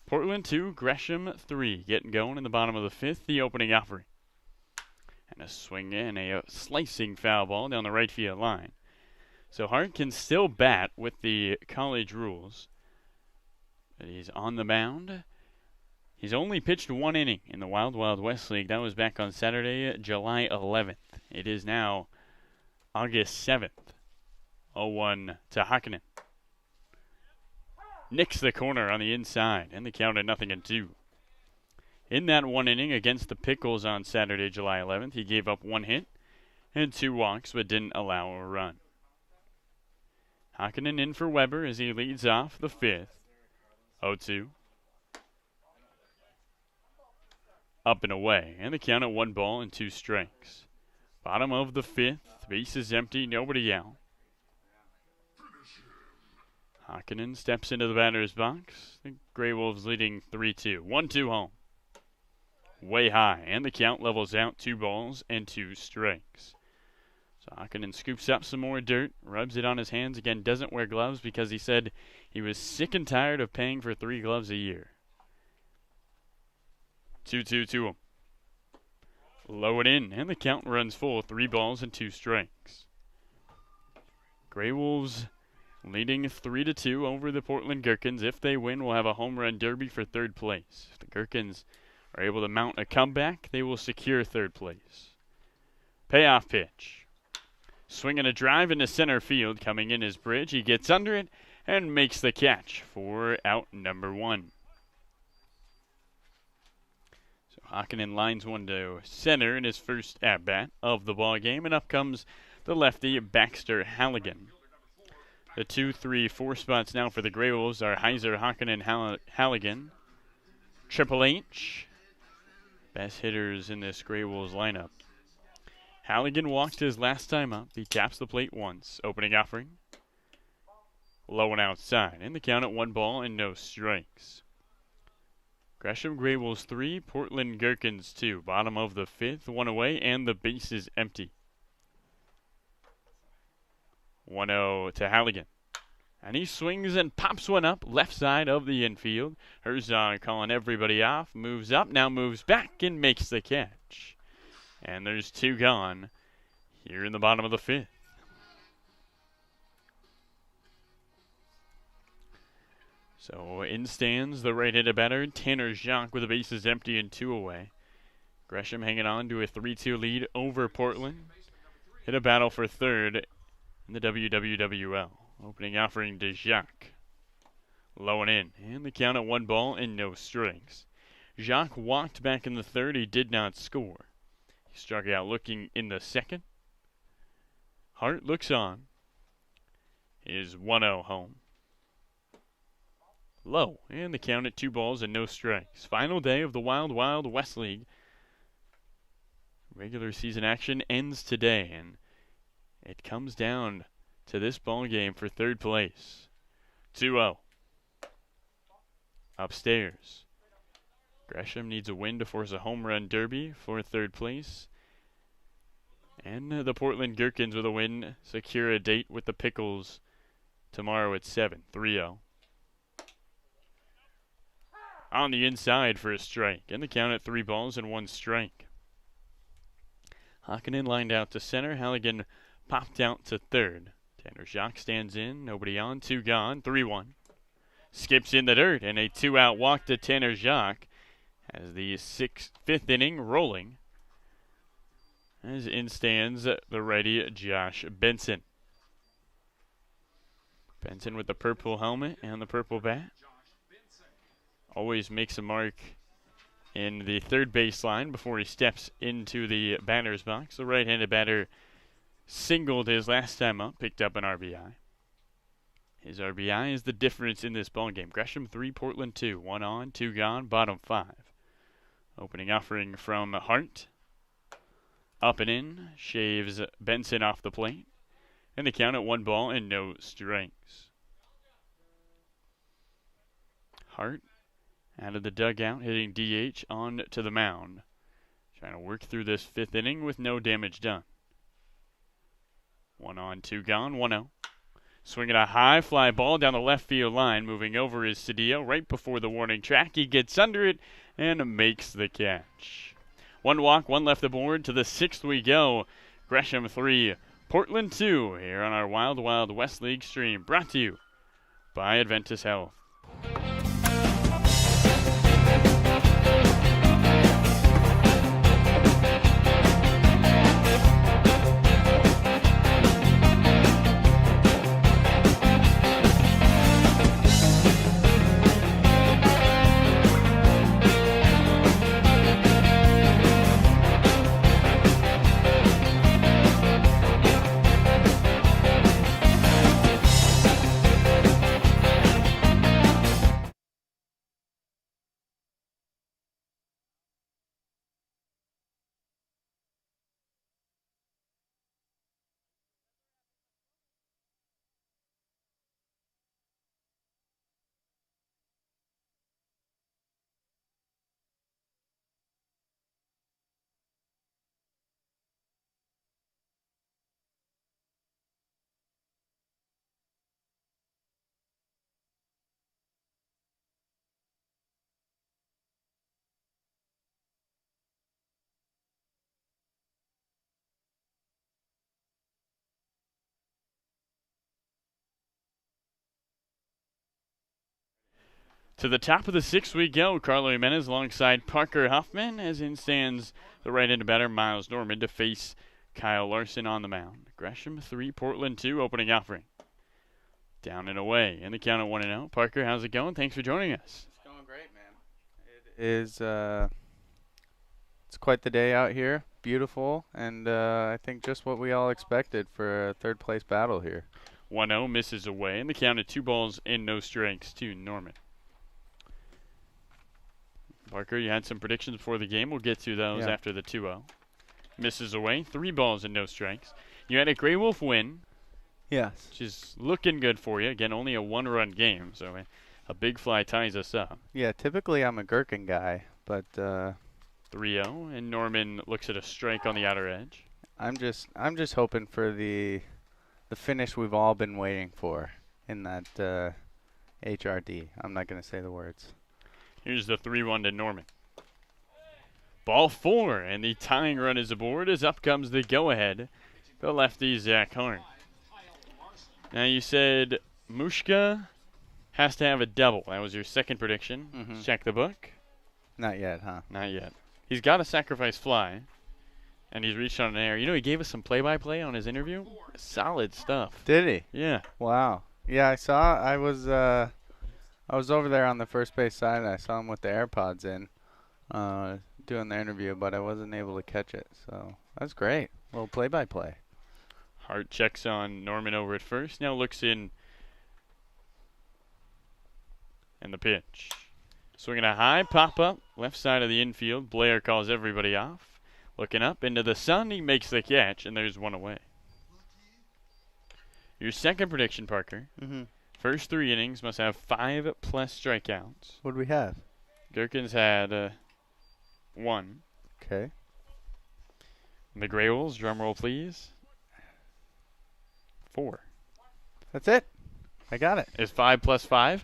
Portland 2, Gresham 3, getting going in the bottom of the fifth, the opening offering. And a swing in, a slicing foul ball down the right field line. So Hart can still bat with the college rules. But he's on the mound. He's only pitched 1 inning in the Wild Wild West League. That was back on Saturday, July 11th. It is now August 7th. 0-1 to Hakkinen. Nicks the corner on the inside, and the count at 0-2. In that 1 inning against the Pickles on Saturday, July 11th, he gave up 1 hit and 2 walks, but didn't allow a run. Hakkinen in for Weber as he leads off the fifth. 0-2. Up and away, and the count at 1 ball and 2 strikes. Bottom of the fifth, base is empty, nobody out. Hakkinen steps into the batter's box. The GreyWolves leading 3-2. 1-2 home. Way high, and the count levels out 2 balls and 2 strikes. So Hakkinen scoops up some more dirt, rubs it on his hands. Again, doesn't wear gloves because he said he was sick and tired of paying for 3 gloves a year. 2-2 to him. Low it in, and the count runs full. 3 balls and 2 strikes. GreyWolves leading 3-2 over the Portland Gherkins. If they win, we'll have a home run derby for 3rd place. If the Gherkins are able to mount a comeback, they will secure 3rd place. Payoff pitch. Swinging a drive into center field. Coming in is Bridge. He gets under it and makes the catch for out number 1. Hakkinen lines one to center in his first at-bat of the ball game, and up comes the lefty Baxter Halligan. The 2, 3, 4 spots now for the GreyWolves are Heiser, Hakkinen, Halligan. Triple H, best hitters in this GreyWolves lineup. Halligan walked his last time up. He taps the plate once. Opening offering. Low and outside. And the count at 1 ball and no strikes. Gresham GreyWolves 3, Portland Gherkins 2. Bottom of the 5th, 1 away, and the base is empty. 1-0 to Halligan. And he swings and pops one up left side of the infield. Herzog calling everybody off. Moves up, now moves back and makes the catch. And there's 2 gone here in the bottom of the 5th. So in stands the right-handed batter, Tanner Jacques, with the bases empty and 2 away. Gresham hanging on to a 3-2 lead over Portland. Hit a battle for third in the WWWL. Opening offering to Jacques. Low and in. And the count at 1 ball and no strikes. Jacques walked back in the 3rd. He did not score. He struck out looking in the 2nd. Hart looks on. Is 1-0 home. Low. And the count at 2 balls and no strikes. Final day of the Wild Wild West League. Regular season action ends today, and it comes down to this ball game for 3rd place. 2-0. Upstairs. Gresham needs a win to force a home run derby for 3rd place. And the Portland Gherkins with a win secure a date with the Pickles tomorrow at 7. 3-0. On the inside for a strike. And the count at 3 balls and 1 strike. Hakkinen lined out to center. Halligan popped out to 3rd. Tanner Jacques stands in. Nobody on. 2 gone. 3-1. Skips in the dirt. And a 2-out walk to Tanner Jacques as the 5th inning rolling. As in stands the righty Josh Benson. Benson with the purple helmet and the purple bat. Always makes a mark in the 3rd baseline before he steps into the batter's box. The right-handed batter singled his last time up, picked up an RBI. His RBI is the difference in this ballgame. Gresham 3, Portland 2. 1 on, 2 gone, bottom 5. Opening offering from Hart. Up and in, shaves Benson off the plate. And the count at 1 ball and no strikes. Hart out of the dugout, hitting DH on to the mound. Trying to work through this 5th inning with no damage done. 1 on, 2 gone, 1-0. Swinging a high fly ball down the left field line. Moving over is Cedillo right before the warning track. He gets under it and makes the catch. 1 walk, 1 left aboard. To the 6th we go. Gresham 3, Portland 2 here on our Wild Wild West League stream. Brought to you by Adventus Health. To the top of the 6th we go. Carlo Jimenez alongside Parker Huffman, as in stands the right-handed batter Miles Norman to face Kyle Larson on the mound. Gresham 3, Portland 2, opening offering. Down and away, and the count at 1-0. Parker, how's it going? Thanks for joining us.
It's going great, man. It is It's quite the day out here. Beautiful, and I think just what we all expected for a third-place battle here.
1-0 misses away, and the count of 2 balls and no strikes to Norman. Parker, you had some predictions before the game. We'll get to those after the 2-0. Misses away, 3 balls and no strikes. You had a GreyWolf win.
Yes.
Which is looking good for you. Again, only a 1-run game, so a big fly ties us up.
Yeah, typically I'm a Gherkin guy, but
3-0, and Norman looks at a strike on the outer edge.
I'm just hoping for the finish we've all been waiting for in that HRD. I'm not going to say the words.
Here's the 3-1 to Norman. Ball 4, and the tying run is aboard as up comes the go-ahead. The lefty, Zach Horn. Now you said Mushka has to have a double. That was your second prediction.
Mm-hmm.
Check the book.
Not yet, huh?
Not yet. He's got a sacrifice fly, and he's reached on an air. You know, he gave us some play-by-play on his interview. Solid stuff.
Did he?
Yeah.
Wow. Yeah, I saw. I was over there on the first base side, and I saw him with the AirPods in, doing the interview, but I wasn't able to catch it. So that's great. A little play-by-play.
Hart checks on Norman over at first. Now looks in. And the pitch. Swinging a high pop-up, left side of the infield. Blair calls everybody off. Looking up into the sun, he makes the catch, and there's one away. Your second prediction, Parker.
Mm-hmm.
First 3 innings must have 5+ strikeouts.
What do we have?
Gherkins had 1.
Okay.
And the GreyWolves, drum roll please. 4.
That's it. I got it.
Is 5 plus 5?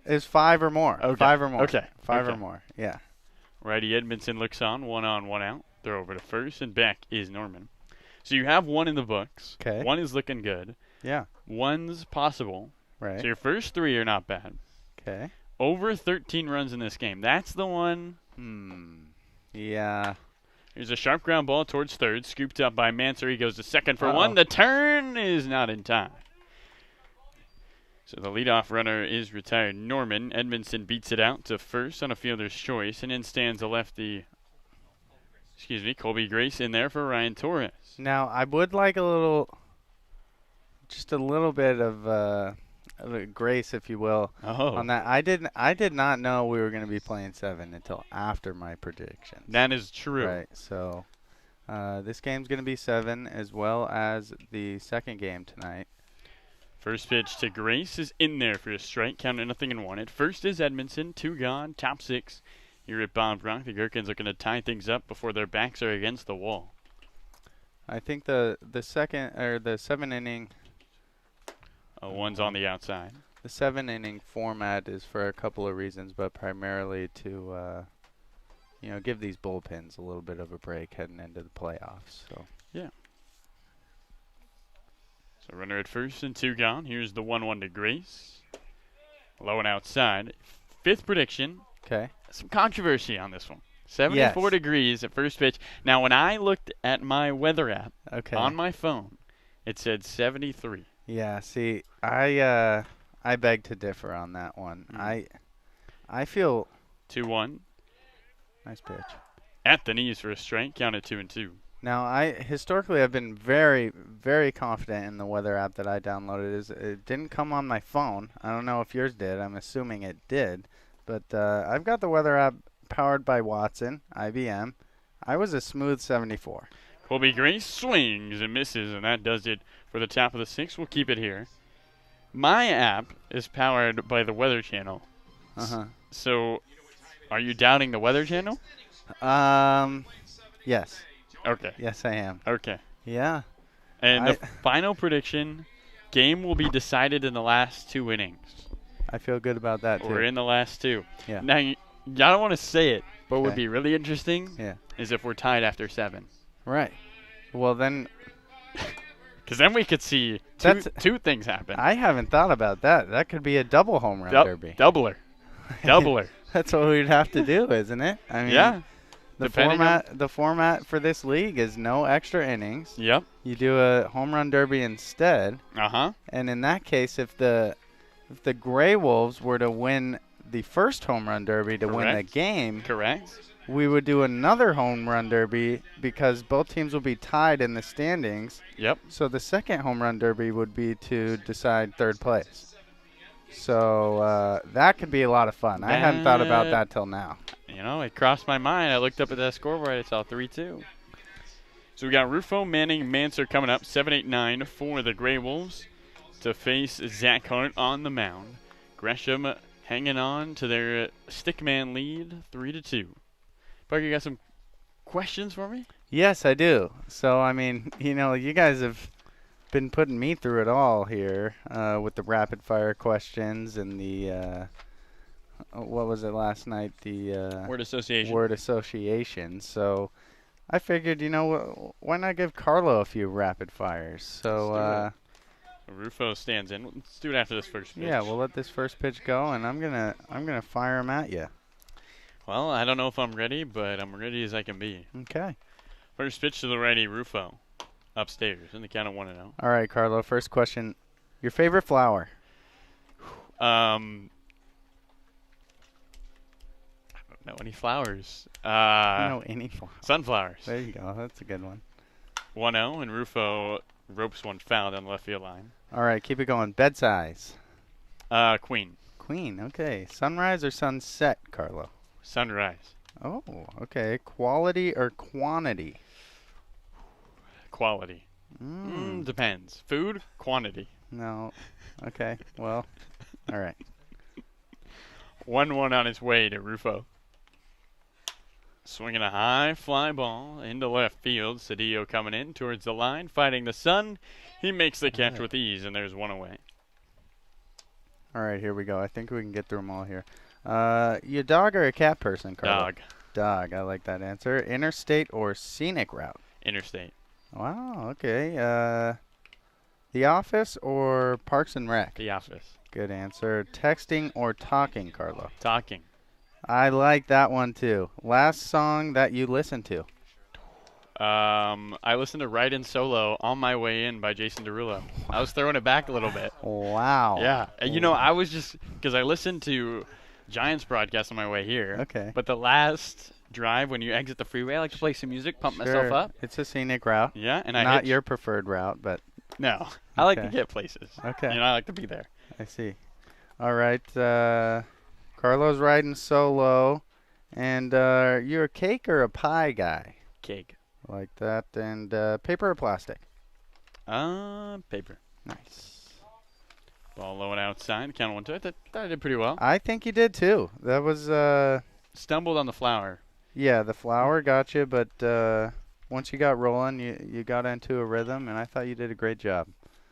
Is 5 or more.
Okay.
5 or more.
Okay.
5
Okay.
or more. Yeah.
Righty Edmondson looks on, 1 out. Throw over to first, and back is Norman. So you have 1 in the books.
Okay.
1 is looking good.
Yeah.
1's possible.
Right.
So your first 3 are not bad.
Okay.
Over 13 runs in this game. That's the one.
Yeah.
Here's a sharp ground ball towards third. Scooped up by Manser. He goes to second for 1.
Uh-oh.
The turn is not in time. So the leadoff runner is retired. Norman. Edmondson beats it out to first on a fielder's choice. And in stands a lefty. Colby Grace in there for Ryan Torres.
Now, I would like just a little bit of a grace, if you will, on that. I did not know we were going to be playing 7 until after my predictions.
That is true.
Right. So this game's going to be 7 as well as the second game tonight.
First pitch to Grace is in there for a strike. Counted 0-1. At first is Edmondson. 2 gone. Top 6. Here at Bob Rock, the Gherkins looking to tie things up before their backs are against the wall.
I think the 7 inning.
One's on the outside.
The 7 inning format is for a couple of reasons, but primarily to give these bullpens a little bit of a break heading into the playoffs. So
yeah. So runner at first and 2 gone. Here's the 1-1 to Grace. Low and outside. Fifth prediction.
Okay.
Some controversy on this one. 74 degrees at first pitch. Now, when I looked at my weather app on my phone, it said 73.
Yeah, see, I beg to differ on that one. I feel
2-1.
Nice pitch.
At the knees for a strike, counted 2-2.
Now, historically I've been very, very confident in the weather app that I downloaded. It didn't come on my phone. I don't know if yours did. I'm assuming it did. But I've got the weather app powered by Watson, IBM. I was a smooth 74.
Colby Grace swings and misses, and that does it for the top of the 6th. We'll keep it here. My app is powered by the Weather Channel. So, are you doubting the Weather Channel?
Yes.
Okay.
Yes, I am.
Okay.
Yeah.
And the final prediction, game will be decided in the last 2 innings.
I feel good about that, too.
We're in the last 2.
Yeah.
Now, I don't want to say it, but what would be really interesting is if we're tied after 7.
Right. Well, then...
Because then we could see two things happen.
I haven't thought about that. That could be a double home run derby.
Doubler.
That's what we'd have to do, isn't it? I mean,
yeah.
The format for this league is no extra innings.
Yep.
You do a home run derby instead. And in that case, if the GreyWolves were to win the first home run derby to win the game, we would do another home run derby because both teams will be tied in the standings.
Yep.
So the second home run derby would be to decide third place. So that could be a lot of fun. I hadn't thought about that till now.
You know, it crossed my mind. I looked up at that scoreboard. I saw 3-2. So we got Rufo, Manning, Manser coming up, 7-8-9 for the GreyWolves to face Zach Hart on the mound. Gresham hanging on to their stickman lead, 3-2. Parker, you got some questions for me?
Yes, I do. So, I mean, you know, you guys have been putting me through it all here with the rapid fire questions and the, what was it last night? The
Word association.
Word association. So I figured, you know, why not give Carlo a few rapid fires? So,
Rufo stands in. Let's do it after this first pitch.
yeah, we'll let this first pitch go, and I'm gonna fire him at you.
Well, I don't know if I'm ready, but I'm ready as I can be.
Okay.
First pitch to the righty, Rufo. Upstairs in the count of 1-0.
All right, Carlo. First question: your favorite flower?
I don't know any flowers.
I don't know any flower.
Sunflowers.
There you go. That's a good one.
1-0, and Rufo ropes one foul down the left field line.
All right, keep it going. Bed size?
Queen.
Queen. Okay. Sunrise or sunset, Carlo?
Sunrise.
Oh, okay. Quality or quantity?
Quality.
Mm.
Depends. Food, quantity.
No. Okay. Well, all right.
1-1 on its way to Rufo. Swinging a high fly ball into left field. Cedillo coming in towards the line, fighting the sun. He makes the catch with ease, and there's one away.
All right, here we go. I think we can get through them all here. You a dog or a cat person, Carlo?
Dog.
Dog. I like that answer. Interstate or scenic route?
Interstate.
Wow. Okay. The Office or Parks and Rec?
The Office.
Good answer. Texting or talking, Carlo?
Talking.
I like that one too. Last song that you listened to?
I listened to Ride Solo on my way in by Jason Derulo. I was throwing it back a little bit.
Wow.
Yeah. And, you know, I was just because I listened to Giants broadcast on my way here.
Okay.
But the last drive when you exit the freeway, I like to play some music, pump myself up.
It's a scenic route.
Yeah, and
Not your preferred route, but
no. I like to
Okay.
get places.
Okay.
You know, I like to be there.
I see. All right. Carlo's riding solo, and you're a cake or a pie guy?
Cake.
Like that. And paper or plastic?
Paper.
Nice.
Ball low and outside. Count 1-2. I thought I did pretty well.
I think you did too. That was
Stumbled on the flower.
yeah, the flower got you, but once you got rolling, you got into a rhythm, and I thought you did a great job.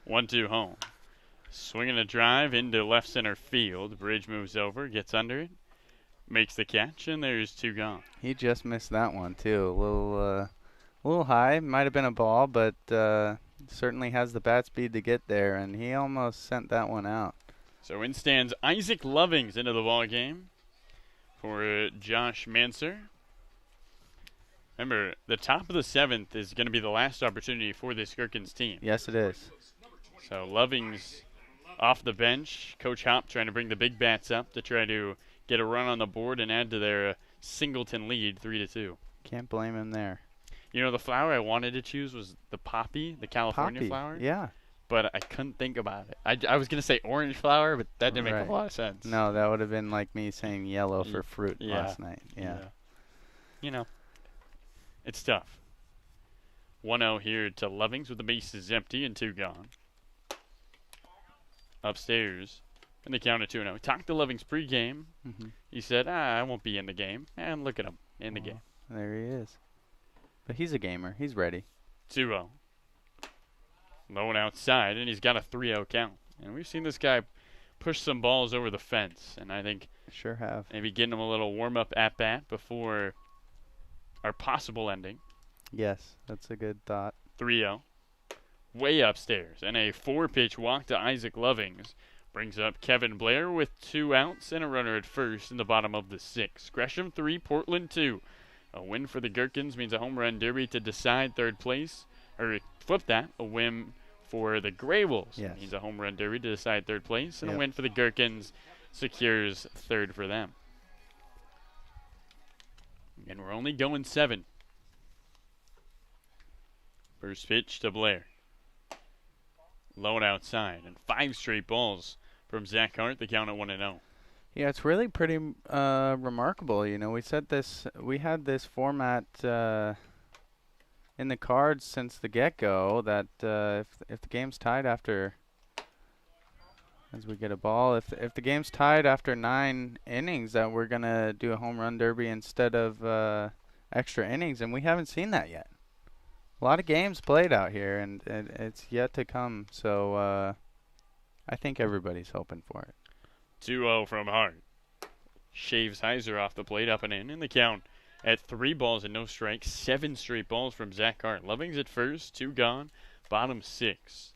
1-2 home. Swinging a drive into left center field. Bridge moves over, gets under it, makes the catch, and there's two gone.
He just missed that one too. A little high. Might have been a ball, but certainly has the bat speed to get there, and he almost sent that one out.
So in stands Isaac Lovings into the ball game for Josh Manser. Remember, the top of the seventh is going to be the last opportunity for this Gherkins team.
Yes, it is.
So Lovings off the bench. Coach Hop trying to bring the big bats up to try to get a run on the board and add to their Singleton lead, 3-2.
Can't blame him there.
You know, the flower I wanted to choose was the poppy, the California
Poppy.
flower.
Yeah.
But I couldn't think about it. I was going to say orange flower, but that didn't make
Right.
a lot of sense.
No, that would have been like me saying yellow for fruit
Yeah.
last night. Yeah.
You know, it's tough. 1-0 here to Lovings with the bases empty and two gone. Upstairs, and the count of 2-0. Talked to Lovings pregame.
Mm-hmm.
He said, I won't be in the game. And look at him in the game.
There he is. But he's a gamer. He's ready.
2-0. Low and outside, and he's got a 3-0 count. And we've seen this guy push some balls over the fence, and I think
Sure have.
maybe getting him a little warm-up at-bat before our possible ending.
Yes, that's a good thought.
3-0. Way upstairs, and a 4-pitch walk to Isaac Lovings brings up Kevin Blair with 2 outs and a runner at first in the bottom of the 6th. Gresham 3, Portland 2. A win for the Gherkins means a home run derby to decide third place. Or flip that, a win for the GreyWolves
Yes.
means a home run derby to decide third place. And
Yep.
a win for the Gherkins secures third for them. And we're only going 7. First pitch to Blair. Low and outside. And 5 straight balls from Zach Hart. The count at 1-0.
Yeah, it's really pretty remarkable. You know, we had this format in the cards since the get-go that if the game's tied after, as we get a ball, if the game's tied after 9 innings, that we're gonna do a home run derby instead of extra innings, and we haven't seen that yet. A lot of games played out here, and it's yet to come. So I think everybody's hoping for it.
2-0 from Hart. Shaves Heiser off the plate, up and in the count at 3 balls and no strikes. 7 straight balls from Zach Hart. Loving's at first, 2 gone, bottom 6.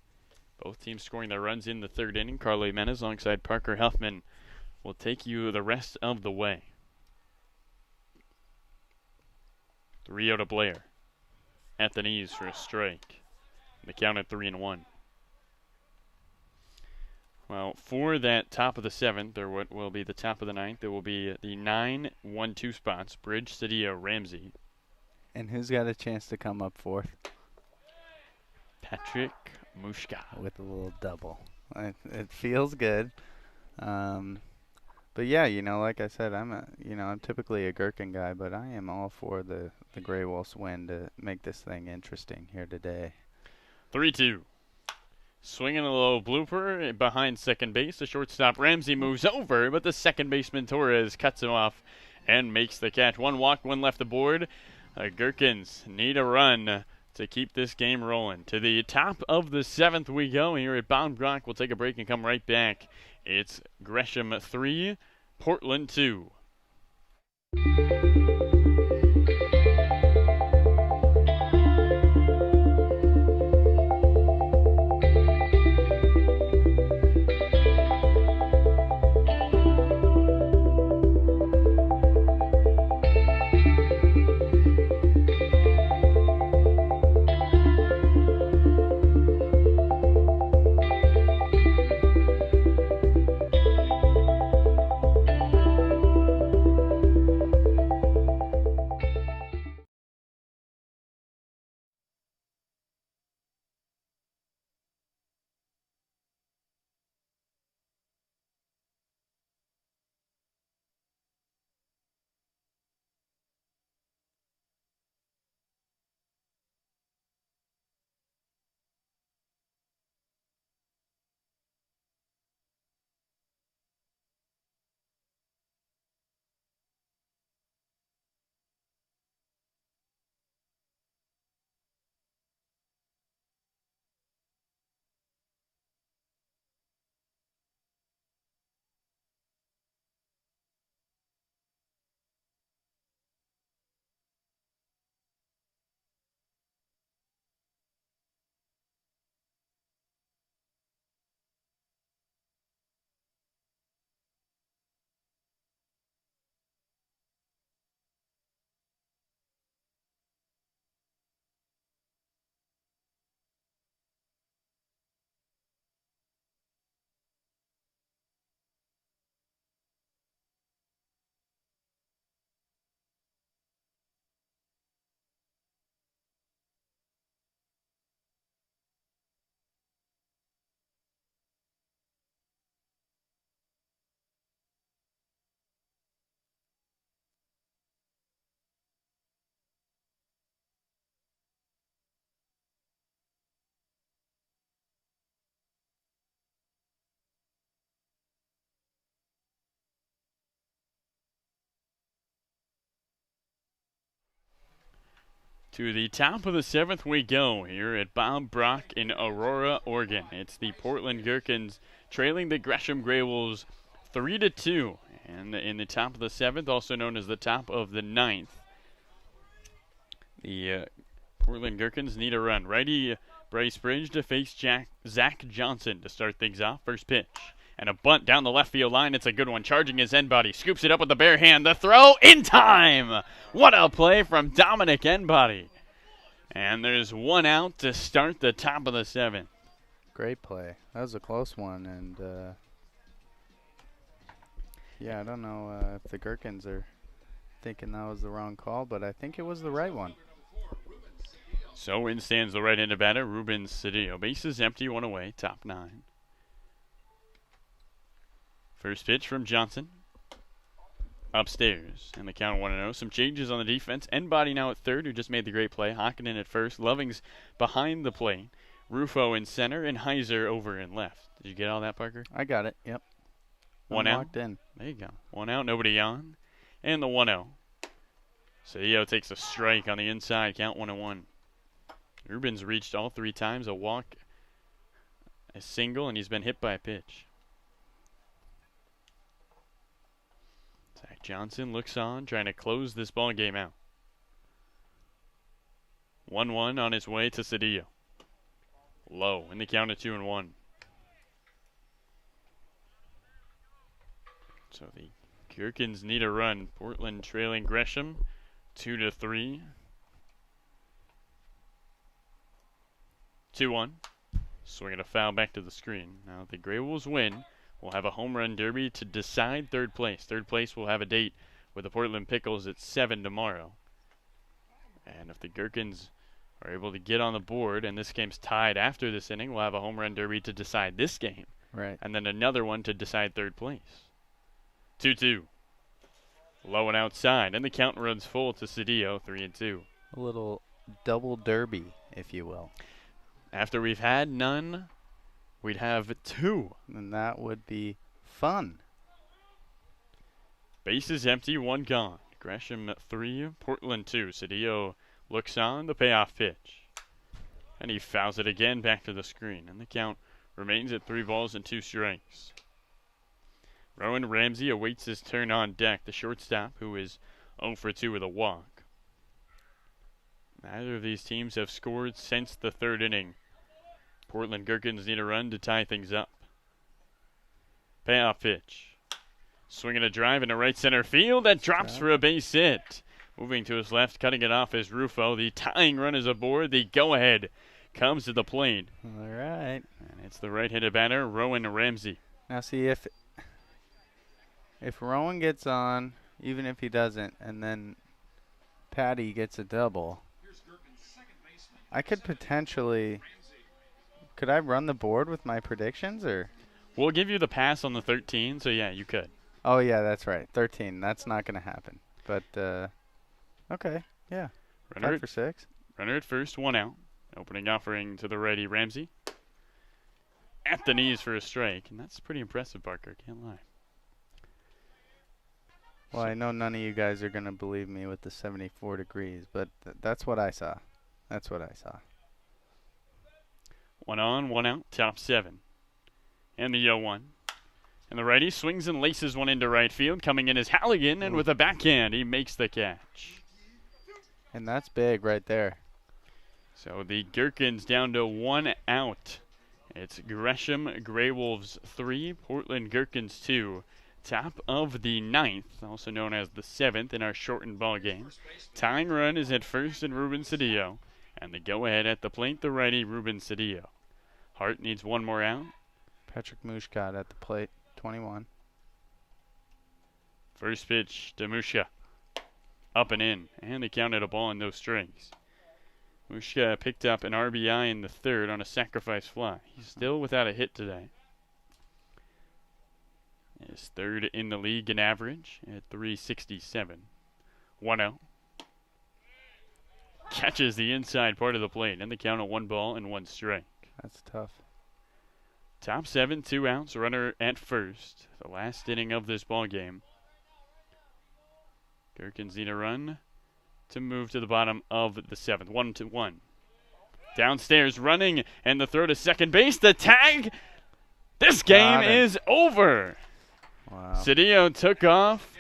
Both teams scoring their runs in the 3rd inning. Carly Menes alongside Parker Huffman will take you the rest of the way. 3-0 to Blair. At the knees for a strike. The count at 3-1. Well, for that top of the 7th, or what will be the top of the 9th, there will be the 9-1-2 spots. Bridge, Cedillo, Ramsey.
And who's got a chance to come up 4th?
Patrick Mushka.
With a little double. It feels good. But yeah, you know, like I said, I'm typically a Gherkin guy, but I am all for the GreyWolves win to make this thing interesting here today.
3-2. Swinging a low blooper behind second base. The shortstop Ramsey moves over, but the second baseman Torres cuts him off and makes the catch. 1 walk, 1 left aboard. Gherkins need a run to keep this game rolling. To the top of the 7th we go here at Bound Brock. We'll take a break and come right back. It's Gresham 3, Portland 2. To the top of the 7th we go here at Bob Brock in Aurora, Oregon. It's the Portland Gherkins trailing the Gresham GreyWolves 3-2. And in the top of the 7th, also known as the top of the 9th, the Portland Gherkins need a run. Righty Bryce Bridge to face Zach Johnson to start things off. First pitch. And a bunt down the left field line. It's a good one. Charging his end body. Scoops it up with the bare hand. The throw in time. What a play from Dominic Enbody. And there's 1 out to start the top of the 7th.
Great play. That was a close one. And, yeah, I don't know if the Gherkins are thinking that was the wrong call, but I think it was the right one.
So in stands the right-handed batter, Ruben Cedillo. Bases empty, one away, top 9. First pitch from Johnson. Upstairs, and the count 1-0. Some changes on the defense. Enbody now at third, who just made the great play. Hockinen at first. Loving's behind the plate. Rufo in center, and Heiser over in left. Did you get all that, Parker?
I got it, yep.
One
I'm
out.
locked in.
There you go. 1 out, nobody on. And the 1-0. Cedillo takes a strike on the inside, count 1-1. Ruben's reached all 3 times, a walk, a single, and he's been hit by a pitch. Zach Johnson looks on, trying to close this ball game out. 1-1 on his way to Cedillo. Low in the count of 2-1. So the Gherkins need a run. Portland trailing Gresham 2-3. 2-1. Swinging a foul back to the screen. Now the GreyWolves win. We'll have a home run derby to decide third place. Third place will have a date with the Portland Pickles at 7 tomorrow. And if the Gherkins are able to get on the board and this game's tied after this inning, we'll have a home run derby to decide this game.
Right.
And then another one to decide third place. 2-2. Low and outside. And the count runs full to Cedillo, 3-2.
A little double derby, if you will.
After we've had none, we'd have 2.
And that would be fun.
Bases empty, 1 gone. Gresham 3, Portland 2. Cedillo looks on, the payoff pitch. And he fouls it again back to the screen. And the count remains at 3 balls and 2 strikes. Rowan Ramsey awaits his turn on deck, the shortstop, who is 0 for 2 with a walk. Neither of these teams have scored since the 3rd inning. Portland Gherkins need a run to tie things up. Payoff pitch. Swinging a drive into right center field. That drops for a base hit. Moving to his left, cutting it off is Rufo. The tying run is aboard. The go-ahead comes to the plate.
All right.
And it's the right-handed batter, Rowan Ramsey.
Now see, if Rowan gets on, even if he doesn't, and then Patty gets a double, I could potentially... Could I run the board with my predictions, or?
We'll give you the pass on the 13, so yeah, you could.
Oh, yeah, that's right. 13. That's not going to happen. But, okay, yeah. 5 for 6.
Runner at first, 1 out. Opening offering to the righty, Ramsey. At the knees for a strike, and that's pretty impressive, Parker. Can't lie.
Well, I know none of you guys are going to believe me with the 74 degrees, but that's what I saw. That's what I saw.
1 on, 1 out, top 7. And the 0-1. And the righty swings and laces one into right field. Coming in is Halligan, and with a backhand, he makes the catch.
And that's big right there.
So the Gherkins down to 1 out. It's Gresham GreyWolves 3, Portland Gherkins 2. Top of the 9th, also known as the 7th in our shortened ball game. Tying run is at first in Ruben Cedillo. And the go-ahead at the plate, the righty, Ruben Cedillo. Hart needs 1 more out.
Patrick Mushkat at the plate, 21.
First pitch to Mushka. Up and in. And they counted a ball and no strikes. Mushka picked up an RBI in the 3rd on a sacrifice fly. He's still without a hit today. His 3rd in the league in average at .367. 1-0. Catches the inside part of the plate, and the count of 1 ball and 1 strike.
That's tough.
Top 7, 2 outs, runner at first. The last inning of this ball game. Gherkins need a run to move to the bottom of the 7th. 1-1. Downstairs running, and the throw to second base. The tag. This game is over.
Wow.
Cedillo took off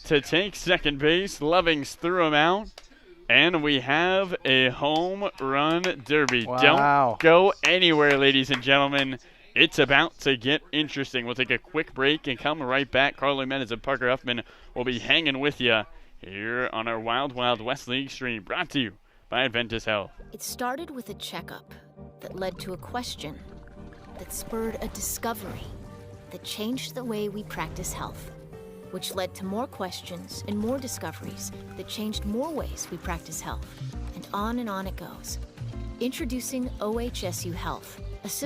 to take second base. Lovings threw him out. And we have a home run derby.
Wow.
Don't go anywhere, ladies and gentlemen. It's about to get interesting. We'll take a quick break and come right back. Carlo Jimenez and Parker Huffman will be hanging with you here on our Wild Wild West League stream, brought to you by Adventus Health.
It started with a checkup that led to a question that spurred a discovery that changed the way we practice health, which led to more questions and more discoveries that changed more ways we practice health. And on it goes. Introducing OHSU Health,